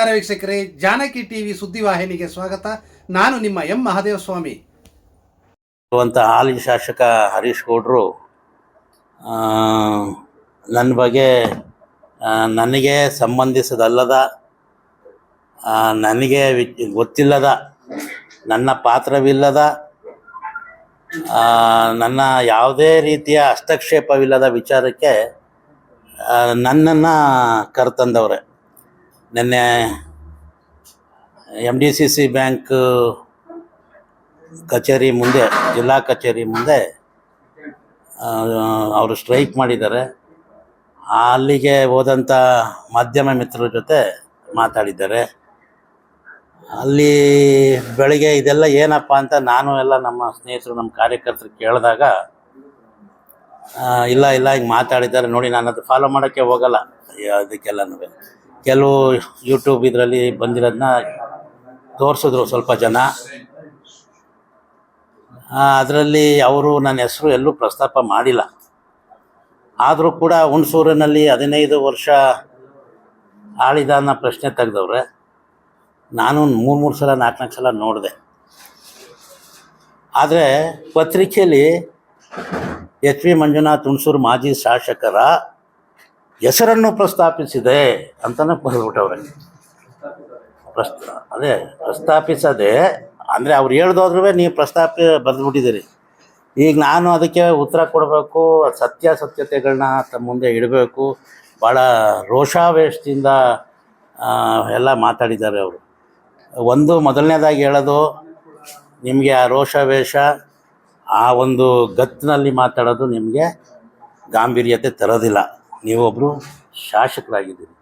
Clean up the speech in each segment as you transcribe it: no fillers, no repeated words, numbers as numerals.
ನಮಸ್ಕಾರ ವೀಕ್ಷಕರೇ, ಜಾನಕಿ ಟಿವಿ ಸುದ್ದಿವಾಹಿನಿಗೆ ಸ್ವಾಗತ. ನಾನು ನಿಮ್ಮ ಎಂ ಮಹದೇವಸ್ವಾಮಿ. ಹಾಲಿ ಶಾಸಕ ಹರೀಶ್ ಗೌಡರು ನನ್ನ ಬಗ್ಗೆ ನನಗೆ ಸಂಬಂಧಿಸದಲ್ಲದ, ನನಗೆ ಗೊತ್ತಿಲ್ಲದ, ನನ್ನ ಪಾತ್ರವಿಲ್ಲದ, ನನ್ನ ಯಾವುದೇ ರೀತಿಯ ಹಸ್ತಕ್ಷೇಪವಿಲ್ಲದ ವಿಚಾರಕ್ಕೆ ನನ್ನನ್ನು ಕರೆತಂದವ್ರೆ. ನಿನ್ನೆ MDCC ಬ್ಯಾಂಕ್ ಕಚೇರಿ ಮುಂದೆ, ಜಿಲ್ಲಾ ಕಚೇರಿ ಮುಂದೆ ಅವರು ಸ್ಟ್ರೈಕ್ ಮಾಡಿದ್ದಾರೆ. ಅಲ್ಲಿಗೆ ಹೋದಂಥ ಮಾಧ್ಯಮ ಮಿತ್ರರ ಜೊತೆ ಮಾತಾಡಿದ್ದಾರೆ. ಅಲ್ಲಿ ಬೆಳಗ್ಗೆ ಇದೆಲ್ಲ ಏನಪ್ಪ ಅಂತ ನಾನು ಎಲ್ಲ ನಮ್ಮ ಸ್ನೇಹಿತರು, ನಮ್ಮ ಕಾರ್ಯಕರ್ತರು ಕೇಳಿದಾಗ, ಇಲ್ಲ ಹಿಂಗೆ ಮಾತಾಡಿದ್ದಾರೆ ನೋಡಿ, ನಾನು ಅದು ಫಾಲೋ ಮಾಡೋಕ್ಕೆ ಹೋಗಲ್ಲ. ಅದಕ್ಕೆಲ್ಲನೂ ಕೆಲವು ಯೂಟ್ಯೂಬ್ ಇದರಲ್ಲಿ ಬಂದಿರೋದನ್ನ ತೋರಿಸಿದ್ರು ಸ್ವಲ್ಪ ಜನ. ಅದರಲ್ಲಿ ಅವರು ನನ್ನ ಹೆಸರು ಎಲ್ಲೂ ಪ್ರಸ್ತಾಪ ಮಾಡಿಲ್ಲ. ಆದರೂ ಕೂಡ ಹುಣಸೂರಿನಲ್ಲಿ 15 ವರ್ಷ ಆಳಿದ ಅನ್ನೋ ಪ್ರಶ್ನೆ ತೆಗೆದವ್ರೆ. ನಾನು 3 ಸಲ 4 ಸಲ ನೋಡಿದೆ. ಆದರೆ ಪತ್ರಿಕೆಯಲ್ಲಿ HP ಮಂಜುನಾಥ್ ಹುಣಸೂರು ಮಾಜಿ ಶಾಸಕರ ಹೆಸರನ್ನು ಪ್ರಸ್ತಾಪಿಸಿದೆ ಅಂತಲೇ ಬರೆದ್ಬಿಟ್ಟವ್ರೆ. ಪ್ರಸ್ತಾಪಿಸದೆ ಅಂದರೆ ಅವ್ರು ಹೇಳ್ದೋದ್ರೂ ನೀವು ಬರೆದ್ಬಿಟ್ಟಿದ್ದೀರಿ. ಈಗ ನಾನು ಅದಕ್ಕೆ ಉತ್ತರ ಕೊಡಬೇಕು, ಸತ್ಯಾಸತ್ಯತೆಗಳನ್ನ ತಮ್ಮ ಮುಂದೆ ಇಡಬೇಕು. ಭಾಳ ರೋಷಾವೇಶದಿಂದ ಎಲ್ಲ ಮಾತಾಡಿದ್ದಾರೆ ಅವರು. ಮೊದಲನೇದಾಗಿ ಹೇಳೋದು, ನಿಮಗೆ ಆ ರೋಷಾವೇಶ, ಆ ಒಂದು ಗತ್ತಿನಲ್ಲಿ ಮಾತಾಡೋದು ನಿಮಗೆ ಗಾಂಭೀರ್ಯತೆ ತರೋದಿಲ್ಲ. ನೀವೊಬ್ಬರು ಶಾಸಕರಾಗಿದ್ದೀರಿ.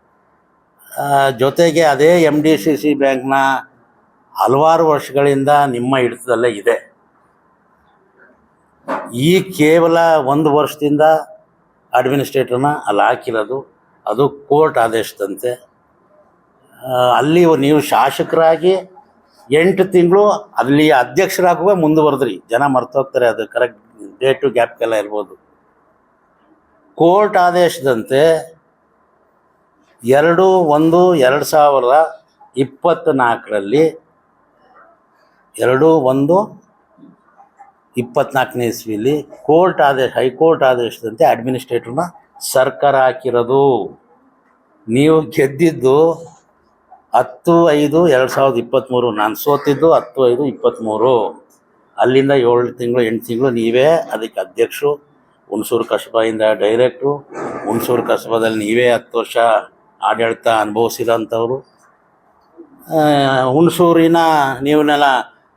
ಜೊತೆಗೆ ಅದೇ MDCC ಬ್ಯಾಂಕ್ನ ಹಲವಾರು ವರ್ಷಗಳಿಂದ ನಿಮ್ಮ ಹಿಡಿತದಲ್ಲೇ ಇದೆ. ಈ ಕೇವಲ 1 ವರ್ಷದಿಂದ ಅಡ್ಮಿನಿಸ್ಟ್ರೇಟರ್ನ ಅಲ್ಲಿ ಹಾಕಿರೋದು, ಅದು ಕೋರ್ಟ್ ಆದೇಶದಂತೆ. ಅಲ್ಲಿ ನೀವು ಶಾಸಕರಾಗಿ 8 ತಿಂಗಳು ಅಲ್ಲಿ ಅಧ್ಯಕ್ಷರಾಗುವ ಮುಂದುವರೆದ್ರಿ. ಜನ ಮರ್ತೋಗ್ತಾರೆ, ಅದು ಕರೆಕ್ಟ್ ಡೇಟು ಗ್ಯಾಪ್ಗೆಲ್ಲ ಇರ್ಬೋದು. ಕೋರ್ಟ್ ಆದೇಶದಂತೆ 2/1/2024ರಲ್ಲಿ 2/1/24ನೇ ಇಸ್ವಿಲಿ ಕೋರ್ಟ್ ಆದೇಶ, ಹೈಕೋರ್ಟ್ ಆದೇಶದಂತೆ ಅಡ್ಮಿನಿಸ್ಟ್ರೇಟರ್ನ ಸರ್ಕಾರ ಹಾಕಿರೋದು. ನೀವು ಗೆದ್ದಿದ್ದು 10/5/2023. ನಾನು ಸೋತಿದ್ದು 10/5/23. ಅಲ್ಲಿಂದ 7 ತಿಂಗಳು 8 ತಿಂಗಳು ನೀವೇ ಅದಕ್ಕೆ ಅಧ್ಯಕ್ಷರು. ಹುಣಸೂರು ಕಸಬಾಯಿಂದ ಡೈರೆಕ್ಟ್ರು. ಹುಣಸೂರು ಕಸಬಾದಲ್ಲಿ ನೀವೇ 10 ವರ್ಷ ಆಡಳಿತ ಅನುಭವಿಸಿರೋಂಥವ್ರು. ಹುಣಸೂರಿನ ನೀವನ್ನೆಲ್ಲ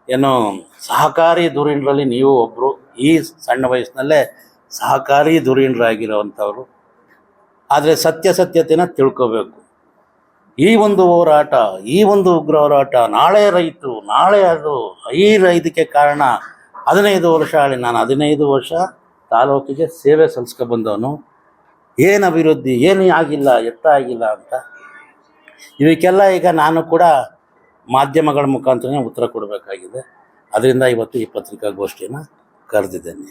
ಏನು ಸಹಕಾರಿ ಧುರೀಣರಲ್ಲಿ ನೀವು ಒಬ್ಬರು. ಈ ಸಣ್ಣ ವಯಸ್ಸಿನಲ್ಲೇ ಸಹಕಾರಿ ಧುರೀಣರಾಗಿರೋವಂಥವ್ರು. ಆದರೆ ಸತ್ಯತೆನ ತಿಳ್ಕೋಬೇಕು. ಈ ಒಂದು ಹೋರಾಟ, ಈ ಒಂದು ಉಗ್ರ ಹೋರಾಟ, ನಾಳೆ ರೈತರು, ನಾಳೆ ಅದು ಇದಕ್ಕೆ ಕಾರಣ 15 ವರ್ಷ ನಾನು 15 ವರ್ಷ ತಾಲೂಕಿಗೆ ಸೇವೆ ಸಲ್ಲಿಸ್ಕೊಬಂದವನು. ಏನು ಅಭಿವೃದ್ಧಿ, ಏನು ಆಗಿಲ್ಲ, ಆಗಿಲ್ಲ ಅಂತ ಇವಕ್ಕೆಲ್ಲ ಈಗ ನಾನು ಕೂಡ ಮಾಧ್ಯಮಗಳ ಮುಖಾಂತರನೇ ಉತ್ತರ ಕೊಡಬೇಕಾಗಿದೆ. ಅದರಿಂದ ಇವತ್ತು ಈ ಪತ್ರಿಕಾಗೋಷ್ಠಿಯನ್ನು ಕರೆದಿದ್ದೇನೆ.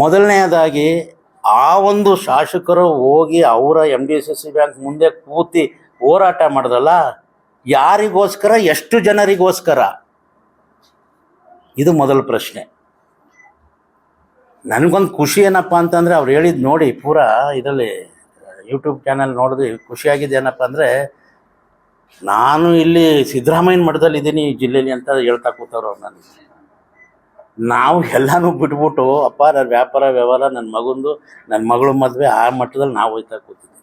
ಮೊದಲನೆಯದಾಗಿ, ಆ ಒಂದು ಶಾಸಕರು ಹೋಗಿ ಅವರ MDCC ಬ್ಯಾಂಕ್ ಮುಂದೆ ಕೂತಿ ಹೋರಾಟ ಮಾಡಿದ್ರಲ್ಲ, ಯಾರಿಗೋಸ್ಕರ, ಎಷ್ಟು ಜನರಿಗೋಸ್ಕರ? ಇದು ಮೊದಲ ಪ್ರಶ್ನೆ. ನನಗೊಂದು ಖುಷಿ ಏನಪ್ಪ ಅಂತಂದರೆ, ಅವ್ರು ಹೇಳಿದ್ದು ನೋಡಿ, ಪೂರಾ ಇದರಲ್ಲಿ ಯೂಟ್ಯೂಬ್ ಚಾನಲ್ ನೋಡಿದ್ರೆ ಖುಷಿಯಾಗಿದೆ. ಏನಪ್ಪ ಅಂದರೆ, ನಾನು ಇಲ್ಲಿ ಸಿದ್ದರಾಮಯ್ಯನ ಮಠದಲ್ಲಿ ಇದ್ದೀನಿ ಈ ಜಿಲ್ಲೆಯಲ್ಲಿ ಅಂತ ಹೇಳ್ತಾ ಕೂತವ್ರು ಅವ್ರು. ನಾವು ಎಲ್ಲನೂ ಬಿಟ್ಬಿಟ್ಟು, ಅಪ್ಪ ನನ್ನ ವ್ಯಾಪಾರ ವ್ಯವಹಾರ, ನನ್ನ ಮಗಂದು, ನನ್ನ ಮಗಳು ಮದುವೆ, ಆ ಮಟ್ಟದಲ್ಲಿ ನಾವು ಹೋಯ್ತಾ ಕೂತಿದ್ವಿ.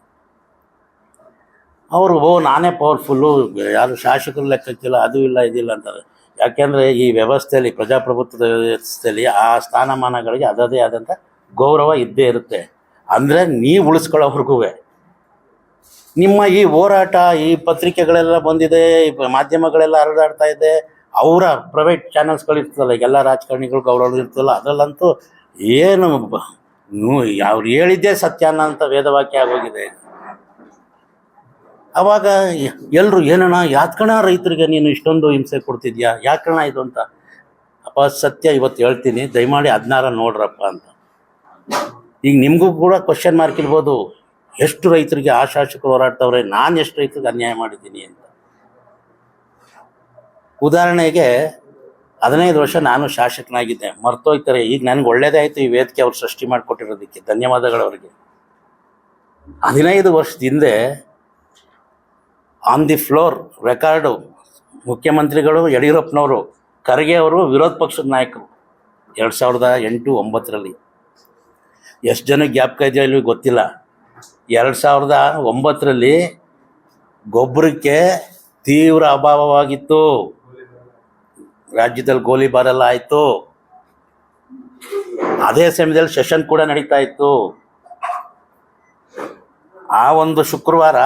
ಅವರು ನಾನೇ ಪವರ್ಫುಲ್ಲು, ಯಾರು ಶಾಸಕರು ಲೆಕ್ಕಕ್ಕಿಲ್ಲ, ಅದು ಇಲ್ಲ ಇದಿಲ್ಲ ಅಂತಾರೆ. ಯಾಕೆಂದರೆ ಈ ವ್ಯವಸ್ಥೆಯಲ್ಲಿ, ಪ್ರಜಾಪ್ರಭುತ್ವದ ವ್ಯವಸ್ಥೆಯಲ್ಲಿ ಆ ಸ್ಥಾನಮಾನಗಳಿಗೆ ಅದದೇ ಆದಂಥ ಗೌರವ ಇದ್ದೇ ಇರುತ್ತೆ. ಅಂದರೆ ನೀವು ಉಳಿಸ್ಕೊಳ್ಳೋವ್ರಿಗೂ ನಿಮ್ಮ ಈ ಹೋರಾಟ, ಈ ಪತ್ರಿಕೆಗಳೆಲ್ಲ ಬಂದಿದೆ, ಮಾಧ್ಯಮಗಳೆಲ್ಲ ಹರಿದಾಡ್ತಾ ಇದೆ, ಅವರ ಪ್ರೈವೇಟ್ ಚಾನಲ್ಸ್ಗಳಿರ್ತದಲ್ಲ, ಎಲ್ಲ ರಾಜಕಾರಣಿಗಳು ಗೌರವ ಇರ್ತದಲ್ಲ, ಅದರಲ್ಲಂತೂ ಏನು ಅವ್ರು ಹೇಳಿದ್ದೇ ಸತ್ಯ ಅನ್ನೋಂಥ ವೇದವಾಕ್ಯ ಆಗೋಗಿದೆ. ಆವಾಗ ಎಲ್ಲರೂ ಏನಣ್ಣ, ಯಾಕಣ ರೈತರಿಗೆ ನೀನು ಇಷ್ಟೊಂದು ಹಿಂಸೆ ಕೊಡ್ತಿದ್ಯಾ, ಯಾಕಣ ಇದು ಅಂತ. ಅಪ್ಪ ಸತ್ಯ ಇವತ್ತು ಹೇಳ್ತೀನಿ, ದಯಮಾಡಿ 16 ನೋಡ್ರಪ್ಪ ಅಂತ. ಈಗ ನಿಮಗೂ ಕೂಡ ಕ್ವಶನ್ ಮಾರ್ಕ್ ಇರ್ಬೋದು, ಎಷ್ಟು ರೈತರಿಗೆ ಆ ಶಾಸಕರು ಹೋರಾಡ್ತವ್ರೆ, ನಾನು ಎಷ್ಟು ರೈತರಿಗೆ ಅನ್ಯಾಯ ಮಾಡಿದ್ದೀನಿ ಅಂತ. ಉದಾಹರಣೆಗೆ 15 ವರ್ಷ ನಾನು ಶಾಸಕನಾಗಿದ್ದೆ, ಮರ್ತೋಯ್ತಾರೆ. ಈಗ ನನಗೆ ಒಳ್ಳೇದೇ ಆಯಿತು ಈ ವೇದಿಕೆ ಅವ್ರು ಸೃಷ್ಟಿ ಮಾಡಿಕೊಟ್ಟಿರೋದಕ್ಕೆ, ಧನ್ಯವಾದಗಳು ಅವರಿಗೆ. 15 ವರ್ಷದ ಹಿಂದೆ ಆನ್ ದಿ ಫ್ಲೋರ್ ರೆಕಾರ್ಡು ಮುಖ್ಯಮಂತ್ರಿಗಳು ಯಡಿಯೂರಪ್ಪನವರು, ಖರ್ಗೆ ಅವರು ವಿರೋಧ ಪಕ್ಷದ ನಾಯಕರು 2008-9ರಲ್ಲಿ. ಎಷ್ಟು ಜನಕ್ಕೆ ಜ್ಞಾಪಕ ಇದೆಯೋ ಇಲ್ಲವೋ ಗೊತ್ತಿಲ್ಲ. 2009ರಲ್ಲಿ ಗೊಬ್ಬರಕ್ಕೆ ತೀವ್ರ ಅಭಾವವಾಗಿತ್ತು, ರಾಜ್ಯದಲ್ಲಿ ಗೋಲಿಬಾರೆಲ್ಲ ಆಯಿತು. ಅದೇ ಸಮಯದಲ್ಲಿ ಸೆಷನ್ ಕೂಡ ನಡೀತಾ ಇತ್ತು. ಆ ಒಂದು ಶುಕ್ರವಾರ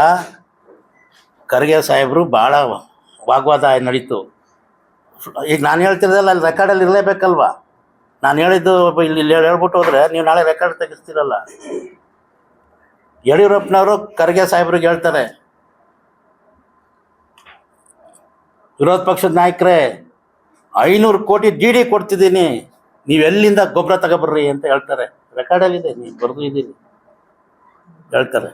ಖರ್ಗೆ ಸಾಹೇಬರು ಭಾಳ ವಾಗ್ವಾದ ನಡೀತು. ಈಗ ನಾನು ಹೇಳ್ತಿರೋದಲ್ಲ, ಅಲ್ಲಿ ರೆಕಾರ್ಡಲ್ಲಿ ಇರಲೇಬೇಕಲ್ವ. ನಾನು ಹೇಳಿದ್ದು ಇಲ್ಲಿ ಹೇಳ್ಬಿಟ್ಟು ಹೋದರೆ ನೀವು ನಾಳೆ ರೆಕಾರ್ಡ್ ತೆಗಿಸ್ತೀರಲ್ಲ. ಯಡಿಯೂರಪ್ಪನವರು ಖರ್ಗೆ ಸಾಹೇಬ್ರಿಗೆ ಹೇಳ್ತಾರೆ, ವಿರೋಧ ಪಕ್ಷದ ನಾಯಕರೇ 500 ಕೋಟಿ DD ಕೊಡ್ತಿದ್ದೀನಿ, ನೀವೆಲ್ಲಿಂದ ಗೊಬ್ಬರ ತಗೊಬರ್ರಿ ಅಂತ ಹೇಳ್ತಾರೆ. ರೆಕಾರ್ಡಲ್ಲಿದೆ, ನೀವು ಬರೆದು ಇದ್ದೀನಿ, ಹೇಳ್ತಾರೆ.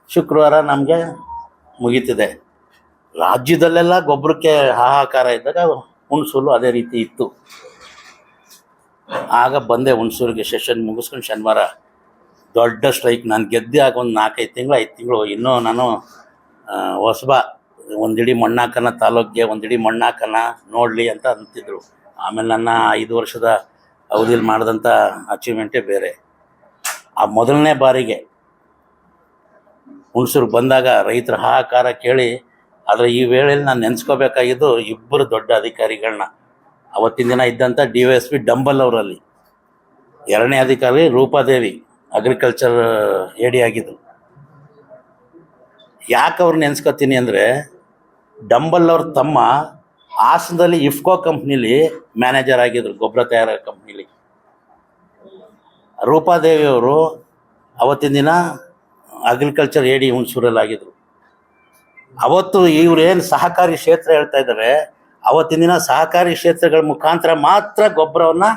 ಶುಕ್ರವಾರ ನಮಗೆ ಮುಗೀತಿದೆ. ರಾಜ್ಯದಲ್ಲೆಲ್ಲ ಗೊಬ್ಬರಕ್ಕೆ ಹಾಹಾಕಾರ ಇದ್ದಾಗ ಹುಣಸೂರು ಅದೇ ರೀತಿ ಇತ್ತು. ಆಗ ಬಂದೆ ಹುಣಸೂರಿಗೆ, ಸೆಷನ್ ಮುಗಿಸ್ಕೊಂಡು ಶನಿವಾರ ದೊಡ್ಡ ಸ್ಟ್ರೈಕ್. ನಾನು ಗೆದ್ದೆ ಆಗ ಒಂದು 4-5 ತಿಂಗಳು 5 ತಿಂಗಳು ಇನ್ನೂ ನಾನು ಹೊಸಬ, ಒಂದಿಡೀ ಮಣ್ಣಾಕನ ತಾಲೂಕಿಗೆ ಒಂದಿಡೀ ಮಣ್ಣಾಕನ ನೋಡಲಿ ಅಂತ ಅಂತಿದ್ರು. ಆಮೇಲೆ ನನ್ನ 5 ವರ್ಷದ ಅವಧಿಯಲ್ಲಿ ಮಾಡಿದಂಥ ಅಚೀವ್ಮೆಂಟೇ ಬೇರೆ. ಆ ಮೊದಲನೇ ಬಾರಿಗೆ ಹುಣಸೂರಿಗೆ ಬಂದಾಗ ರೈತರ ಹಾಹಾಕಾರ ಕೇಳಿ, ಆದರೆ ಈ ವೇಳೆಯಲ್ಲಿ ನಾನು ನೆನೆಸ್ಕೋಬೇಕಾಗಿದ್ದು 2 ದೊಡ್ಡ ಅಧಿಕಾರಿಗಳನ್ನ. ಅವತ್ತಿನ ದಿನ ಇದ್ದಂಥ DYSP ಡಂಬಲ್ ಅವರಲ್ಲಿ, 2ನೇ ಅಧಿಕಾರಿ ರೂಪಾದೇವಿ, ಅಗ್ರಿಕಲ್ಚರ್ AD ಆಗಿದ್ದು. ಯಾಕೆ ಅವ್ರು ನೆನೆಸ್ಕೊತೀನಿ ಅಂದರೆ, ಡಂಬಲ್ ಅವ್ರ ತಮ್ಮ ಹಾಸನದಲ್ಲಿ ಇಫ್ಕೋ ಕಂಪ್ನಿಲಿ ಮ್ಯಾನೇಜರ್ ಆಗಿದ್ರು, ಗೊಬ್ಬರ ತಯಾರ ಕಂಪ್ನಿಲಿ. ರೂಪಾದೇವಿಯವರು ಅವತ್ತಿನ ದಿನ ಅಗ್ರಿಕಲ್ಚರ್ AD ಹುಣಸೂರಲ್ಲಿ ಆಗಿದ್ರು. ಅವತ್ತು ಇವ್ರೇನು ಸಹಕಾರಿ ಕ್ಷೇತ್ರ ಹೇಳ್ತಾ ಇದ್ದಾರೆ, ಅವತ್ತಿನ ದಿನ ಸಹಕಾರಿ ಕ್ಷೇತ್ರಗಳ ಮುಖಾಂತರ ಮಾತ್ರ ಗೊಬ್ಬರವನ್ನು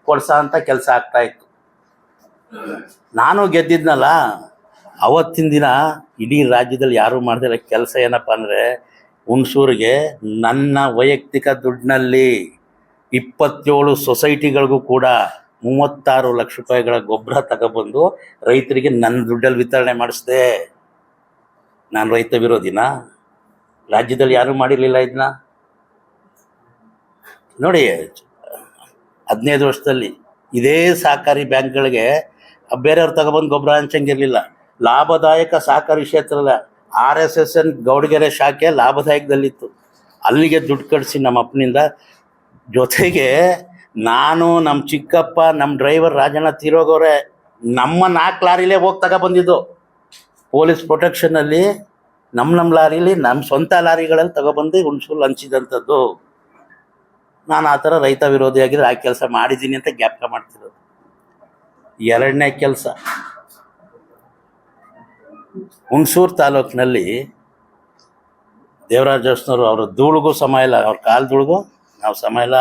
ಕೊಡ್ಸೋ ಅಂಥ ಕೆಲಸ ಆಗ್ತಾಯಿತ್ತು. ನಾನು ಗೆದ್ದಿದ್ನಲ್ಲ, ಅವತ್ತಿನ ದಿನ ಇಡೀ ರಾಜ್ಯದಲ್ಲಿ ಯಾರೂ ಮಾಡ್ದಿರೋ ಕೆಲಸ ಏನಪ್ಪ ಅಂದರೆ, ಹುಣಸೂರಿಗೆ ನನ್ನ ವೈಯಕ್ತಿಕ ದುಡ್ಡಿನಲ್ಲಿ 27 ಸೊಸೈಟಿಗಳಿಗೂ ಕೂಡ 36 ಲಕ್ಷ ರೂಪಾಯಿಗಳ ಗೊಬ್ಬರ ತಗೊಬಂದು ರೈತರಿಗೆ ನನ್ನ ದುಡ್ಡಲ್ಲಿ ವಿತರಣೆ ಮಾಡಿಸ್ದೆ. ನಾನು ರೈತ ವಿರೋಧಿನ? ರಾಜ್ಯದಲ್ಲಿ ಯಾರೂ ಮಾಡಿರಲಿಲ್ಲ ಇದನ್ನ. ನೋಡಿ, 15 ವರ್ಷದಲ್ಲಿ ಇದೇ ಸಹಕಾರಿ ಬ್ಯಾಂಕ್ಗಳಿಗೆ ಬೇರೆಯವ್ರು ತಗೊಬಂದು ಗೊಬ್ಬರ ಹಂಚಂಗಿರಲಿಲ್ಲ. ಲಾಭದಾಯಕ ಸಹಕಾರಿ ಕ್ಷೇತ್ರದ RSSN ಗೌಡಗೆರೆ ಶಾಖೆ ಲಾಭದಾಯಕದಲ್ಲಿತ್ತು. ಅಲ್ಲಿಗೆ ದುಡ್ಡು ಕಳಿಸಿ ನಮ್ಮ ಅಪ್ಪನಿಂದ. ಜೊತೆಗೆ ನಾನು, ನಮ್ಮ ಚಿಕ್ಕಪ್ಪ, ನಮ್ಮ ಡ್ರೈವರ್ ರಾಜಣ್ಣ ತೀರೋಗವ್ರೆ, ನಮ್ಮ 4 ಲಾರಿಲೇ ಹೋಗಿ ತಗೊಬಂದಿದ್ದು. ಪೊಲೀಸ್ ಪ್ರೊಟೆಕ್ಷನಲ್ಲಿ ನಮ್ಮ ಲಾರಿಲಿ, ನಮ್ಮ ಸ್ವಂತ ಲಾರಿಗಳಲ್ಲಿ ತಗೊಬಂದು ಹುಣಸೂರು ಹಂಚಿದಂಥದ್ದು. ನಾನು ಆ ಥರ ರೈತ ವಿರೋಧಿಯಾಗಿದ್ದರೆ ಆ ಕೆಲಸ ಮಾಡಿದ್ದೀನಿ ಅಂತ ಜ್ಞಾಪಕ ಮಾಡ್ತಿರೋದು. 2ನೇ ಕೆಲಸ, ಹುಣಸೂರು ತಾಲೂಕಿನಲ್ಲಿ ದೇವರಾಜ ಅರಸನವರು, ಅವ್ರ ಧೂಳಿಗೂ ಸಮ ಇಲ್ಲ, ಅವ್ರ ಕಾಲು ಧೂಳಿಗೂ ನಾವು ಸಮ ಇಲ್ಲ.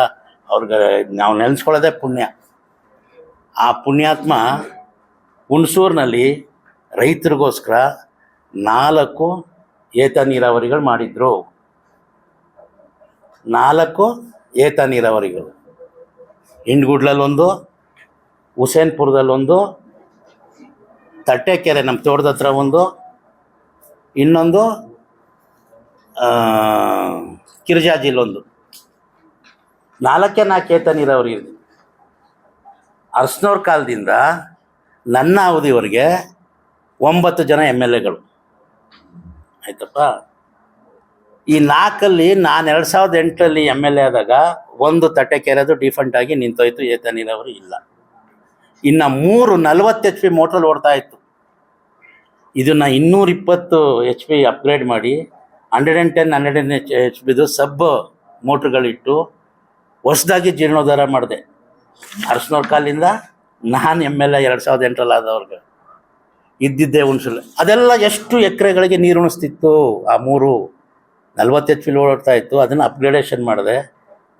ಅವ್ರಿಗೆ ನಾವು ನೆನೆಸ್ಕೊಳ್ಳೋದೇ ಪುಣ್ಯ. ಆ ಪುಣ್ಯಾತ್ಮ ಹುಣಸೂರಿನಲ್ಲಿ ರೈತರಿಗೋಸ್ಕರ 4 ಏತ ನೀರಾವರಿಗಳು ಮಾಡಿದರು. 4 ಏತ ನೀರಾವರಿಗಳು, ಇಂಡ್ಗುಡ್ಲಲ್ಲೊಂದು, ಹುಸೇನ್ಪುರದಲ್ಲೊಂದು, ತಟ್ಟೆಕೆರೆ ನಮ್ಮ ತೋಟದ ಹತ್ರ ಒಂದು, ಇನ್ನೊಂದು ಕಿರ್ಜಾಜಿಲೊಂದು. 4 ಏತ ನೀರಾವರಿ ಇದೆ. ಅರಸನವ್ರ ಕಾಲದಿಂದ ನನ್ನ ಅವಧಿವರೆಗೆ 9 ಜನ MLAಗಳು ಆಯ್ತಪ್ಪ. ಈ 4ಅಲ್ಲಿ ನಾನು 2008ರಲ್ಲಿ MLA ಆದಾಗ ಒಂದು ತಟ್ಟೆಕೆರೆದು ಡಿಫಂಟ್ ಆಗಿ ನಿಂತೋಯ್ತು, ಏತ ನೀರಾವರಿ ಇಲ್ಲ. ಇನ್ನು 3 40 HP ಮೋಟ್ರಲ್ಲಿ ಓಡ್ತಾ ಇತ್ತು. ಇದನ್ನು 220 HP ಅಪ್ಗ್ರೇಡ್ ಮಾಡಿ 110 100 HPದು ಸಬ್ ಮೋಟ್ರ್ಗಳಿಟ್ಟು ಹೊಸದಾಗಿ ಜೀರ್ಣೋದ್ಧಾರ ಮಾಡಿದೆ. ಅರಸನವ್ರ ಕಾಲಿಂದ ನಾನು MLA 2008ರಲ್ಲಿ ಆದವ್ರಿಗೆ ಇದ್ದಿದ್ದೆ ಹುಣಸೂರು. ಅದೆಲ್ಲ ಎಷ್ಟು ಎಕರೆಗಳಿಗೆ ನೀರು ಉಣಿಸ್ತಿತ್ತು. ಆ 3 40 HP ಓಡ್ತಾ ಇತ್ತು. ಅದನ್ನು ಅಪ್ಗ್ರೇಡೇಷನ್ ಮಾಡಿದೆ,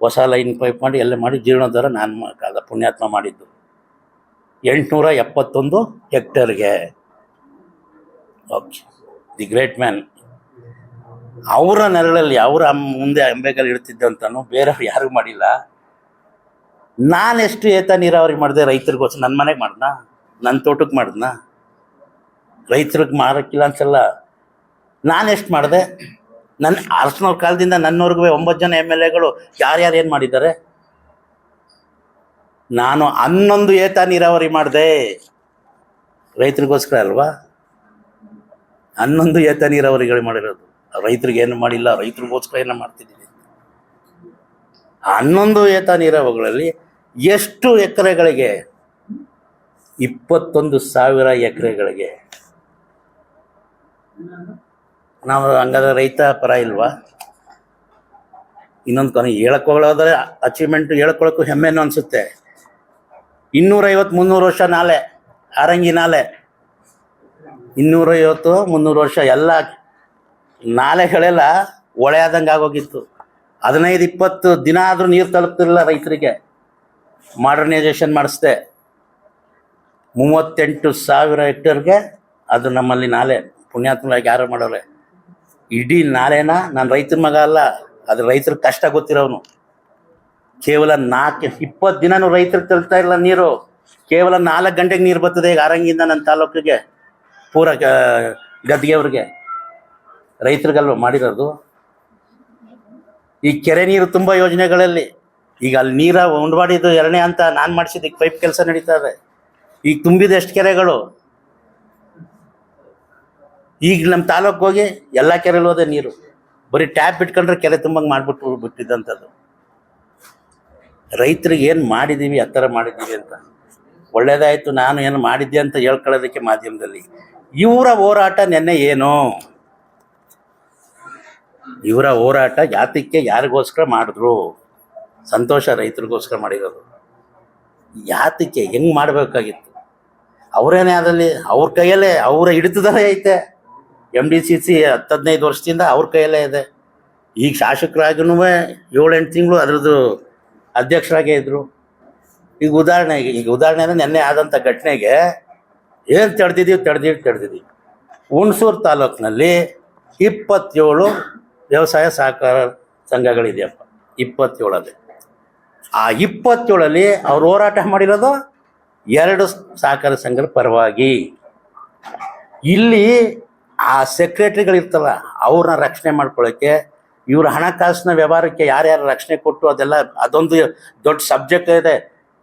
ಹೊಸ ಲೈನ್ ಪೈಪ್ ಮಾಡಿ ಎಲ್ಲ ಮಾಡಿ ಜೀರ್ಣೋದ್ಧಾರ ನಾನು ಕಾಲ ಪುಣ್ಯಾತ್ಮ ಮಾಡಿದ್ದು. 871 ಹೆಕ್ಟೇರ್ಗೆ ಓಕೆ, ದಿ ಗ್ರೇಟ್ ಮ್ಯಾನ್. ಅವರ ನೆರಳಲ್ಲಿ ಅವರ ಮುಂದೆ ಅಂಬೆಗಾಲು ಇಡ್ತಿದ್ದಂತನೂ ಬೇರೆಯವ್ರು ಯಾರಿಗೂ ಮಾಡಿಲ್ಲ. ನಾನೆಷ್ಟು ಏತ ನೀರಾವರಿ ಮಾಡಿದೆ ರೈತರಿಗೋಸ್ಕರ. ನನ್ನ ಮನೆಗೆ ಮಾಡ್ದಾ, ನನ್ನ ತೋಟಕ್ಕೆ ಮಾಡ್ದಾ, ರೈತರಿಗೆ ಮಾರಕ್ಕಿಲ್ಲ ಅನ್ಸಲ್ಲ. ನಾನೆಷ್ಟು ಮಾಡಿದೆ? ನನ್ನ ಅರಸನವ್ರ ಕಾಲದಿಂದ ನನ್ನವ್ರಿಗೂ 9 ಜನ MLAಗಳು ಯಾರ್ಯಾರು ಏನು ಮಾಡಿದ್ದಾರೆ. ನಾನು 11 ಏತ ನೀರಾವರಿ ಮಾಡಿದೆ ರೈತರಿಗೋಸ್ಕರ ಅಲ್ವಾ. 11 ಏತ ನೀರಾವರಿಗಳು ಮಾಡಿರೋದು. ರೈತರಿಗೆ ಏನು ಮಾಡಿಲ್ಲ, ರೈತರಿಗೋಸ್ಕರ ಏನೋ ಮಾಡ್ತಿದ್ದೀವಿ. 11 ಏತ ನೀರಾವರಿಗಳಲ್ಲಿ ಎಷ್ಟು ಎಕರೆಗಳಿಗೆ? 21,000 ಎಕರೆಗಳಿಗೆ. ನಾವು ಹಂಗಾದ್ರೆ ರೈತ ಪರ ಇಲ್ವಾ? ಇನ್ನೊಂದು ಕೊನೆ ಹೇಳ್ಕೊಳ್ಳೋದ್ರೆ ಅಚೀವ್ಮೆಂಟ್ ಹೇಳ್ಕೊಳಕ್ಕೂ ಹೆಮ್ಮೆನೂ ಅನಿಸುತ್ತೆ. 250-300 ವರ್ಷ ನಾಲೆ, ಹಾರಂಗಿ ನಾಲೆ, 250-300 ವರ್ಷ ಎಲ್ಲ ನಾಲೆಗಳೆಲ್ಲ ಒಳೆ ಆದಂಗೆ ಆಗೋಗಿತ್ತು. 15-20 ದಿನ ಆದರೂ ನೀರು ತಲುಪ್ತಿರಲಿಲ್ಲ ರೈತರಿಗೆ. ಮಾಡರ್ನೈಸೇಷನ್ ಮಾಡಿಸ್ದೆ. 38,000 ಹೆಕ್ಟೇರ್ಗೆ ಅದು ನಮ್ಮಲ್ಲಿ ನಾಲೆ. ಪುಣ್ಯಾತ್ಮರಾಗಿ ಯಾರು ಮಾಡೋರೆ ಇಡೀ ನಾಲೆನ. ನಾನು ರೈತರ ಮಗ ಅಲ್ಲ, ಅದು ರೈತರ ಕಷ್ಟ ಗೊತ್ತಿರೋನು. ಕೇವಲ 20 ದಿನನೂ ರೈತರಿಗೆ ತಲುಪ್ತಾ ಇಲ್ಲ ನೀರು. ಕೇವಲ 4 ಗಂಟೆಗೆ ನೀರು ಬರ್ತದೆ ಈಗ ಆರಂಗಿಂದ ನನ್ನ ತಾಲೂಕಿಗೆ, ಪೂರ ಗದ್ಗೆಯವ್ರಿಗೆ. ರೈತರಿಗಲ್ವ ಮಾಡಿರೋದು. ಈ ಕೆರೆ ನೀರು ತುಂಬ ಯೋಜನೆಗಳಲ್ಲಿ ಈಗ ಅಲ್ಲಿ ನೀರ ಉಂಡ್ವಾಡಿದ್ದು 2ನೇ ಹಂತ ನಾನು ಮಾಡಿಸಿದ್ದು. ಈಗ ಪೈಪ್ ಕೆಲಸ ನಡೀತಾ ಇದೆ. ಈಗ ತುಂಬಿದ ಎಷ್ಟು ಕೆರೆಗಳು. ಈಗ ನಮ್ಮ ತಾಲೂಕು ಹೋಗಿ ಎಲ್ಲ ಕೆರೆಯಲ್ಲಿ ಹೋದೆ ನೀರು. ಬರೀ ಟ್ಯಾಪ್ ಇಟ್ಕೊಂಡ್ರೆ ಕೆರೆ ತುಂಬಂಗೆ ಬಿಟ್ಟಿದ್ದಂಥದ್ದು. ರೈತರಿಗೆ ಏನು ಮಾಡಿದ್ದೀವಿ, ಆ ಥರ ಮಾಡಿದ್ದೀವಿ ಅಂತ. ಒಳ್ಳೇದಾಯಿತು ನಾನು ಏನು ಮಾಡಿದ್ದೆ ಅಂತ ಹೇಳ್ಕೊಳ್ಳೋದಕ್ಕೆ ಮಾಧ್ಯಮದಲ್ಲಿ. ಇವರ ಹೋರಾಟ ನೆನ್ನೆ ಏನು? ಇವರ ಹೋರಾಟ ಯಾತಕ್ಕೆ, ಯಾರಿಗೋಸ್ಕರ ಮಾಡಿದ್ರು? ಸಂತೋಷ, ರೈತರಿಗೋಸ್ಕರ ಮಾಡಿರೋದು. ಯಾತಕ್ಕೆ, ಹೆಂಗೆ ಮಾಡಬೇಕಾಗಿತ್ತು? ಅವರೇನೇ ಅದರಲ್ಲಿ ಅವ್ರ ಕೈಯಲ್ಲೇ, ಅವರ ಹಿಡಿತದಲ್ಲೇ ಐತೆ. MDCC 10-15 ವರ್ಷದಿಂದ ಅವ್ರ ಕೈಯಲ್ಲೇ ಇದೆ. ಈಗ ಶಾಸಕರಾಗೂ 7-8 ತಿಂಗಳು ಅದರದ್ದು ಅಧ್ಯಕ್ಷರಾಗೇ ಇದ್ದರು. ಈಗ ಉದಾಹರಣೆ ಅಂದರೆ ನೆನ್ನೆ ಆದಂಥ ಘಟನೆಗೆ ಏನು ತಡೆದಿದ್ದೀವಿ. ಹುಣಸೂರು ತಾಲೂಕಿನಲ್ಲಿ 27 ವ್ಯವಸಾಯ ಸಹಕಾರ ಸಂಘಗಳಿದೆಯಪ್ಪ. 27 ಆ 27 ಅವ್ರು ಹೋರಾಟ ಮಾಡಿರೋದು 2 ಸಹಕಾರ ಸಂಘದ ಪರವಾಗಿ. ಇಲ್ಲಿ ಆ ಸೆಕ್ರೆಟ್ರಿಗಳಿರ್ತಲ್ಲ, ಅವ್ರನ್ನ ರಕ್ಷಣೆ ಮಾಡ್ಕೊಳ್ಳೋಕ್ಕೆ, ಇವ್ರ ಹಣಕಾಸಿನ ವ್ಯವಹಾರಕ್ಕೆ ಯಾರ್ಯಾರು ರಕ್ಷಣೆ ಕೊಟ್ಟು ಅದೆಲ್ಲ, ಅದೊಂದು ದೊಡ್ಡ ಸಬ್ಜೆಕ್ಟ್ ಇದೆ.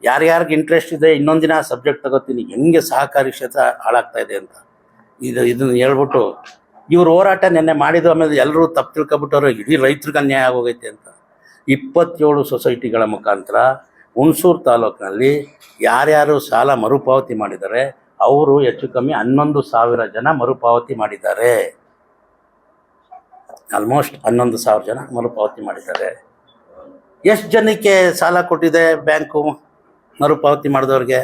ಯಾರ್ಯಾರಿಗೆ ಇಂಟ್ರೆಸ್ಟ್ ಇದೆ ಇನ್ನೊಂದಿನ ಆ ಸಬ್ಜೆಕ್ಟ್ ತಗೋತೀನಿ, ಹೆಂಗೆ ಸಹಕಾರಿ ಕ್ಷೇತ್ರ ಹಾಳಾಗ್ತಾ ಇದೆ ಅಂತ. ಇದನ್ನು ಹೇಳ್ಬಿಟ್ಟು ಇವ್ರು ಹೋರಾಟ ನೆನ್ನೆ ಮಾಡಿದ್ದು. ಆಮೇಲೆ ಎಲ್ಲರೂ ತಪ್ಪು ತಿಳ್ಕೊಬಿಟ್ಟವ್ರು, ಇಡೀ ರೈತರಿಗೆ ಅನ್ಯಾಯ ಆಗೋಗೈತೆ ಅಂತ. 27 ಸೊಸೈಟಿಗಳ ಮುಖಾಂತರ ಹುಣಸೂರು ತಾಲೂಕಿನಲ್ಲಿ ಯಾರ್ಯಾರು ಸಾಲ ಮರುಪಾವತಿ ಮಾಡಿದ್ದಾರೆ ಅವರು ಹೆಚ್ಚು ಕಮ್ಮಿ 11,000 ಜನ ಮರುಪಾವತಿ ಮಾಡಿದ್ದಾರೆ. ಆಲ್ಮೋಸ್ಟ್ 11,000 ಜನ ಮರುಪಾವತಿ ಮಾಡಿದ್ದಾರೆ. ಎಷ್ಟು ಜನಕ್ಕೆ ಸಾಲ ಕೊಟ್ಟಿದೆ ಬ್ಯಾಂಕು ಮರುಪಾವತಿ ಮಾಡಿದವ್ರಿಗೆ?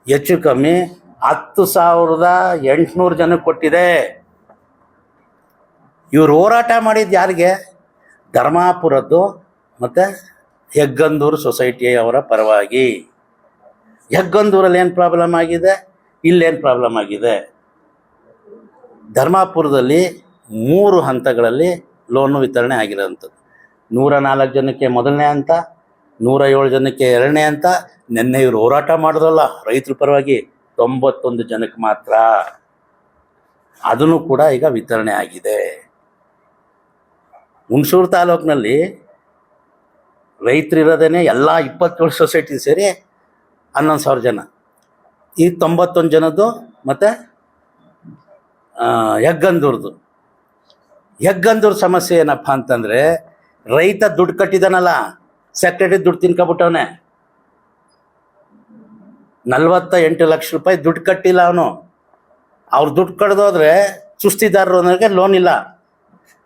ಹೆಚ್ಚು ಕಮ್ಮಿ 10,800 ಜನಕ್ಕೆ ಕೊಟ್ಟಿದೆ. ಇವರು ಹೋರಾಟ ಮಾಡಿದ್ದು ಯಾರಿಗೆ? ಧರ್ಮಾಪುರದ್ದು ಮತ್ತು ಹೆಗ್ಗಂದೂರು ಸೊಸೈಟಿಯವರ ಪರವಾಗಿ. ಹೆಗ್ಗಂದೂರಲ್ಲಿ ಏನು ಪ್ರಾಬ್ಲಮ್ ಆಗಿದೆ, ಇಲ್ಲೇನು ಪ್ರಾಬ್ಲಮ್ ಆಗಿದೆ? ಧರ್ಮಾಪುರದಲ್ಲಿ 3 ಹಂತಗಳಲ್ಲಿ ಲೋನು ವಿತರಣೆ ಆಗಿರೋಂಥದ್ದು. 104 ಜನಕ್ಕೆ 1ನೇ ಹಂತ, 107 ಜನಕ್ಕೆ 2ನೇ ಹಂತ. ನಿನ್ನೆ ಇವರು ಹೋರಾಟ ಮಾಡಿದ್ರಲ್ಲ ರೈತರ ಪರವಾಗಿ, 91 ಜನಕ್ಕೆ ಮಾತ್ರ. ಅದನ್ನು ಕೂಡ ಈಗ ವಿತರಣೆ ಆಗಿದೆ. ಹುಣಸೂರು ತಾಲೂಕಿನಲ್ಲಿ ರೈತರಿರೋದೇನೆ ಎಲ್ಲ 27 ಸೊಸೈಟಿ ಸೇರಿ 11,000 ಜನ. ಈ 91 ಜನದ್ದು ಮತ್ತು ಹೆಗ್ಗಂದೂರು ಸಮಸ್ಯೆ ಏನಪ್ಪ ಅಂತಂದರೆ, ರೈತ ದುಡ್ಡು ಕಟ್ಟಿದಾನಲ್ಲ, ಸೆಕ್ರೆಟರಿ ದುಡ್ಡು ತಿನ್ಕೊಬಿಟ್ಟವನೆ. 48 ಲಕ್ಷ ರೂಪಾಯಿ ದುಡ್ಡು ಕಟ್ಟಿಲ್ಲ ಅವನು. ಅವ್ರು ದುಡ್ಡು ಕಳೆದೋದ್ರೆ ಸುಸ್ತಿದಾರರು ಅನ್ನೋರಿಗೆ ಲೋನ್ ಇಲ್ಲ.